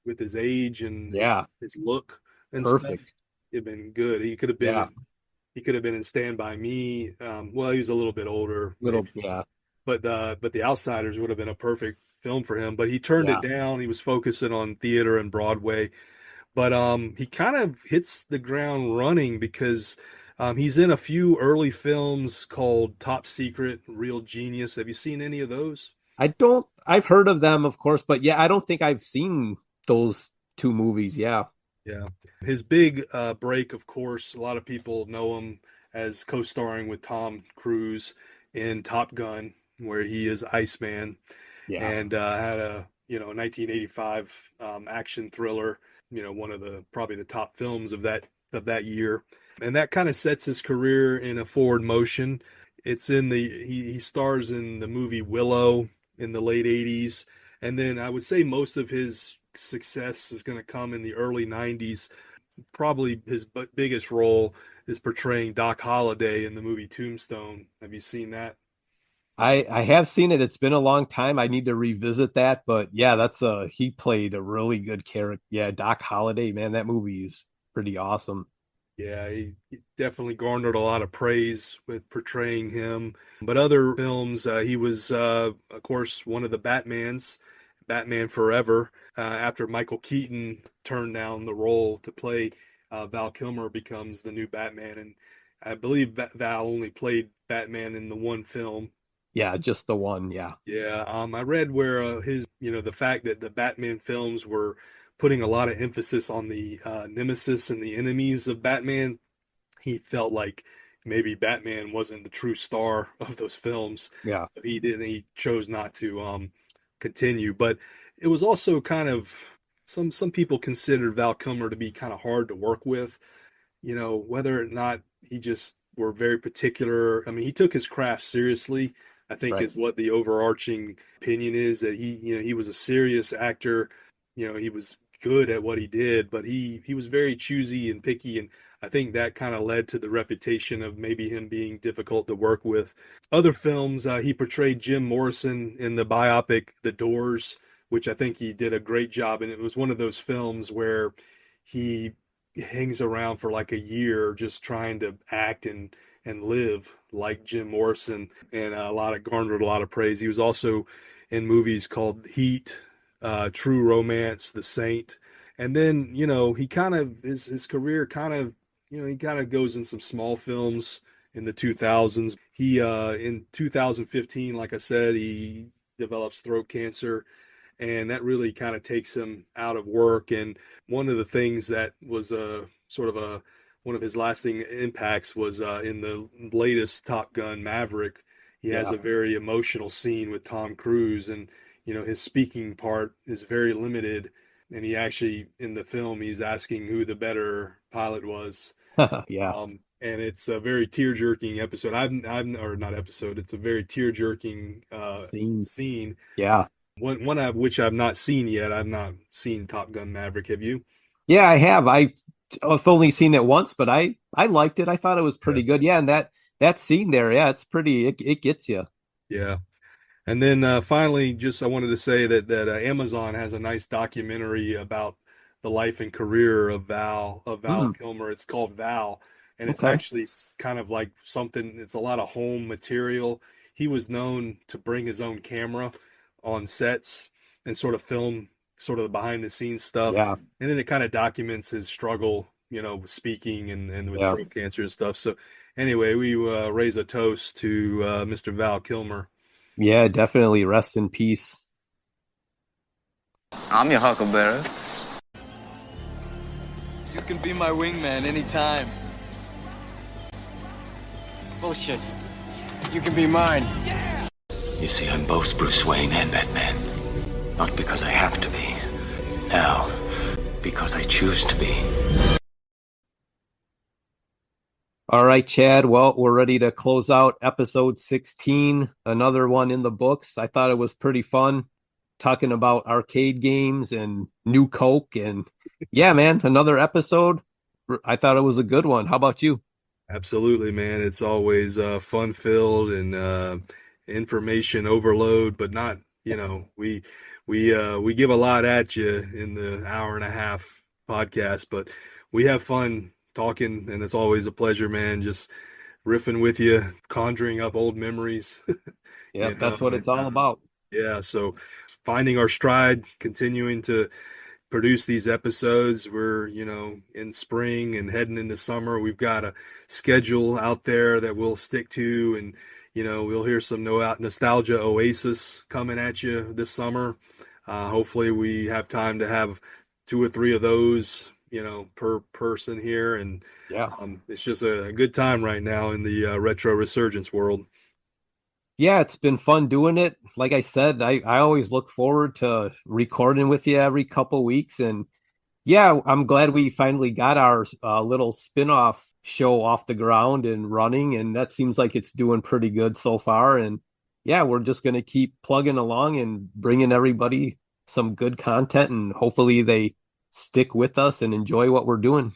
With his age and his look and perfect. stuff. It'd been good. He could have been in Stand By Me. Well, he was a little bit older. But The Outsiders would have been a perfect film for him. But he turned it down. He was focusing on theater and Broadway. But he kind of hits the ground running because he's in a few early films called Top Secret, Real Genius. Have you seen any of those? I've heard of them, of course, but yeah, I don't think I've seen those two movies. Yeah. Yeah. His big break, of course, a lot of people know him as co-starring with Tom Cruise in Top Gun, where he is Iceman, Yeah. and had a 1985 action thriller, one of the probably the top films of that year, and that kind of sets his career in a forward motion. It's in the he stars in the movie Willow in the late 80s, and then I would say most of his success is going to come in the early 90s. Probably his biggest role is portraying Doc Holliday in the movie Tombstone. Have you seen that? I have seen it. It's been a long time. I need to revisit that, but yeah, he played a really good character. Yeah, Doc Holliday, man, that movie is pretty awesome. Yeah, he definitely garnered a lot of praise with portraying him. But other films, he was, of course, one of the Batmans, Batman Forever. After Michael Keaton turned down the role to play, Val Kilmer becomes the new Batman. And I believe Val only played Batman in the one film. Yeah, just the one. Yeah. Yeah, I read where the fact that the Batman films were putting a lot of emphasis on the nemesis and the enemies of Batman. He felt like maybe Batman wasn't the true star of those films. Yeah. So he chose not to continue. But it was also kind of some people considered Val Kilmer to be kind of hard to work with, whether or not he just were very particular. I mean, he took his craft seriously, I think Right. is what the overarching opinion is, that he was a serious actor. He was good at what he did, but he was very choosy and picky, and I think that kind of led to the reputation of maybe him being difficult to work with. Other films, he portrayed Jim Morrison in the biopic The Doors, which I think he did a great job, and it was one of those films where he hangs around for like a year just trying to act and live like Jim Morrison, and garnered a lot of praise. He was also in movies called Heat, True Romance, The Saint, and then he kind of his career kind of he kind of goes in some small films in the 2000s. He in 2015, like I said, he develops throat cancer, and that really kind of takes him out of work. And one of the things that was sort of one of his lasting impacts was in the latest Top Gun Maverick. He has Yeah. a very emotional scene with Tom Cruise, and his speaking part is very limited. And he actually in the film he's asking who the better pilot was. Yeah. And it's a very tear-jerking episode. Or not episode. It's a very tear-jerking Scene. scene. Yeah. One of which I've not seen yet. I've not seen Top Gun Maverick. Have you? Yeah, I have. I've only seen it once, but I liked it. I thought it was pretty good. Yeah, and that scene there, yeah, it's pretty. It gets you. Yeah. And then finally, just I wanted to say that Amazon has a nice documentary about the life and career of Val Hmm. Kilmer. It's called Val, and it's Okay. actually kind of like something. It's a lot of home material. He was known to bring his own camera on sets and sort of film sort of the behind the scenes stuff, Yeah. and then it kind of documents his struggle, with speaking and with Yeah. throat cancer and stuff. So anyway, we raise a toast to Mr. Val Kilmer. Yeah, definitely. Rest in peace. I'm your huckleberry. You can be my wingman anytime. Bullshit. You can be mine. You see, I'm both Bruce Wayne and Batman. Not because I have to be. Now, because I choose to be. All right, Chad. Well, we're ready to close out episode 16. Another one in the books. I thought it was pretty fun talking about arcade games and new Coke. And yeah, man, another episode. I thought it was a good one. How about you? Absolutely, man. It's always fun filled and information overload, but not, we give a lot at you in the hour and a half podcast, but we have fun talking, and it's always a pleasure, man. Just riffing with you, conjuring up old memories. Yeah, that's what it's all about. Yeah, so finding our stride, continuing to produce these episodes. We're, in spring and heading into summer. We've got a schedule out there that we'll stick to, and, we'll hear some nostalgia oasis coming at you this summer. Hopefully we have time to have 2 or 3 of those, per person here. And Yeah. It's just a good time right now in the retro resurgence world. Yeah, it's been fun doing it. Like I said, I always look forward to recording with you every couple weeks. And yeah, I'm glad we finally got our little spin-off show off the ground and running. And that seems like it's doing pretty good so far. And yeah, we're just going to keep plugging along and bringing everybody some good content. And hopefully they stick with us and enjoy what we're doing.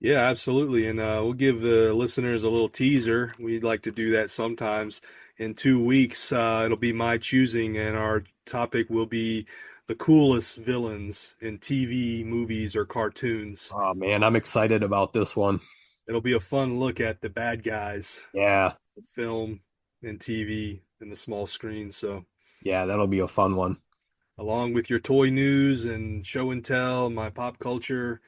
Yeah, absolutely. And we'll give the listeners a little teaser. We'd like to do that sometimes. In 2 weeks, it'll be my choosing, and our topic will be the coolest villains in TV, movies, or cartoons. Oh, man, I'm excited about this one. It'll be a fun look at the bad guys. Yeah. The film and TV and the small screen. So yeah, that'll be a fun one. Along with your toy news and show and tell, my pop culture,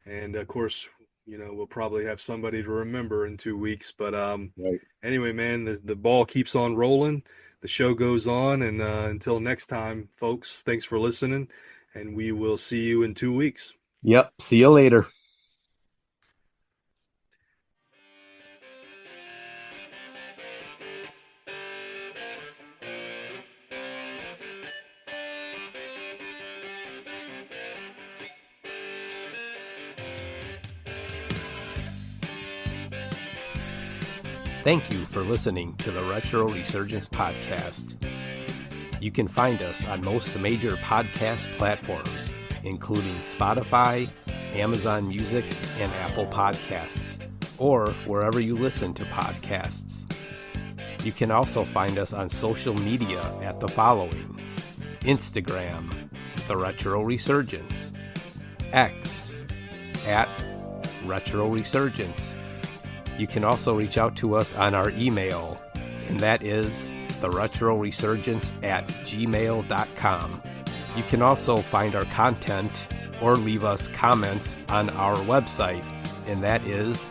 and of course, we'll probably have somebody to remember in 2 weeks. But right. Anyway, man, the ball keeps on rolling. The show goes on. And until next time, folks, thanks for listening. And we will see you in 2 weeks. Yep. See you later. Thank you for listening to the Retro Resurgence podcast. You can find us on most major podcast platforms, including Spotify, Amazon Music, and Apple Podcasts, or wherever you listen to podcasts. You can also find us on social media at the following: Instagram, The Retro Resurgence, X, at Retro Resurgence. You can also reach out to us on our email, and that is theretroresurgence@gmail.com. You can also find our content or leave us comments on our website, and that is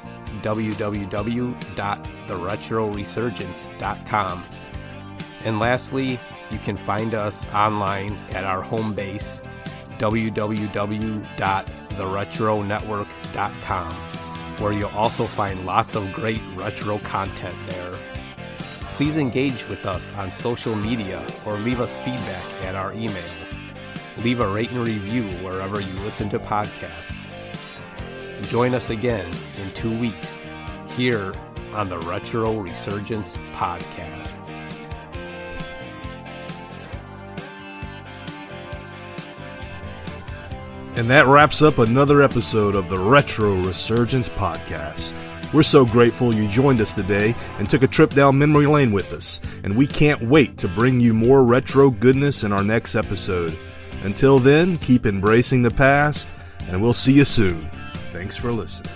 www.theretroresurgence.com. And lastly, you can find us online at our home base, www.theretronetwork.com, where you'll also find lots of great retro content there. Please engage with us on social media or leave us feedback at our email. Leave a rate and review wherever you listen to podcasts. Join us again in 2 weeks here on the Retro Resurgence podcast. And that wraps up another episode of the Retro Resurgence podcast. We're so grateful you joined us today and took a trip down memory lane with us, and we can't wait to bring you more retro goodness in our next episode. Until then, keep embracing the past, and we'll see you soon. Thanks for listening.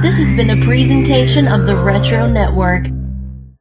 This has been a presentation of the Retro Network.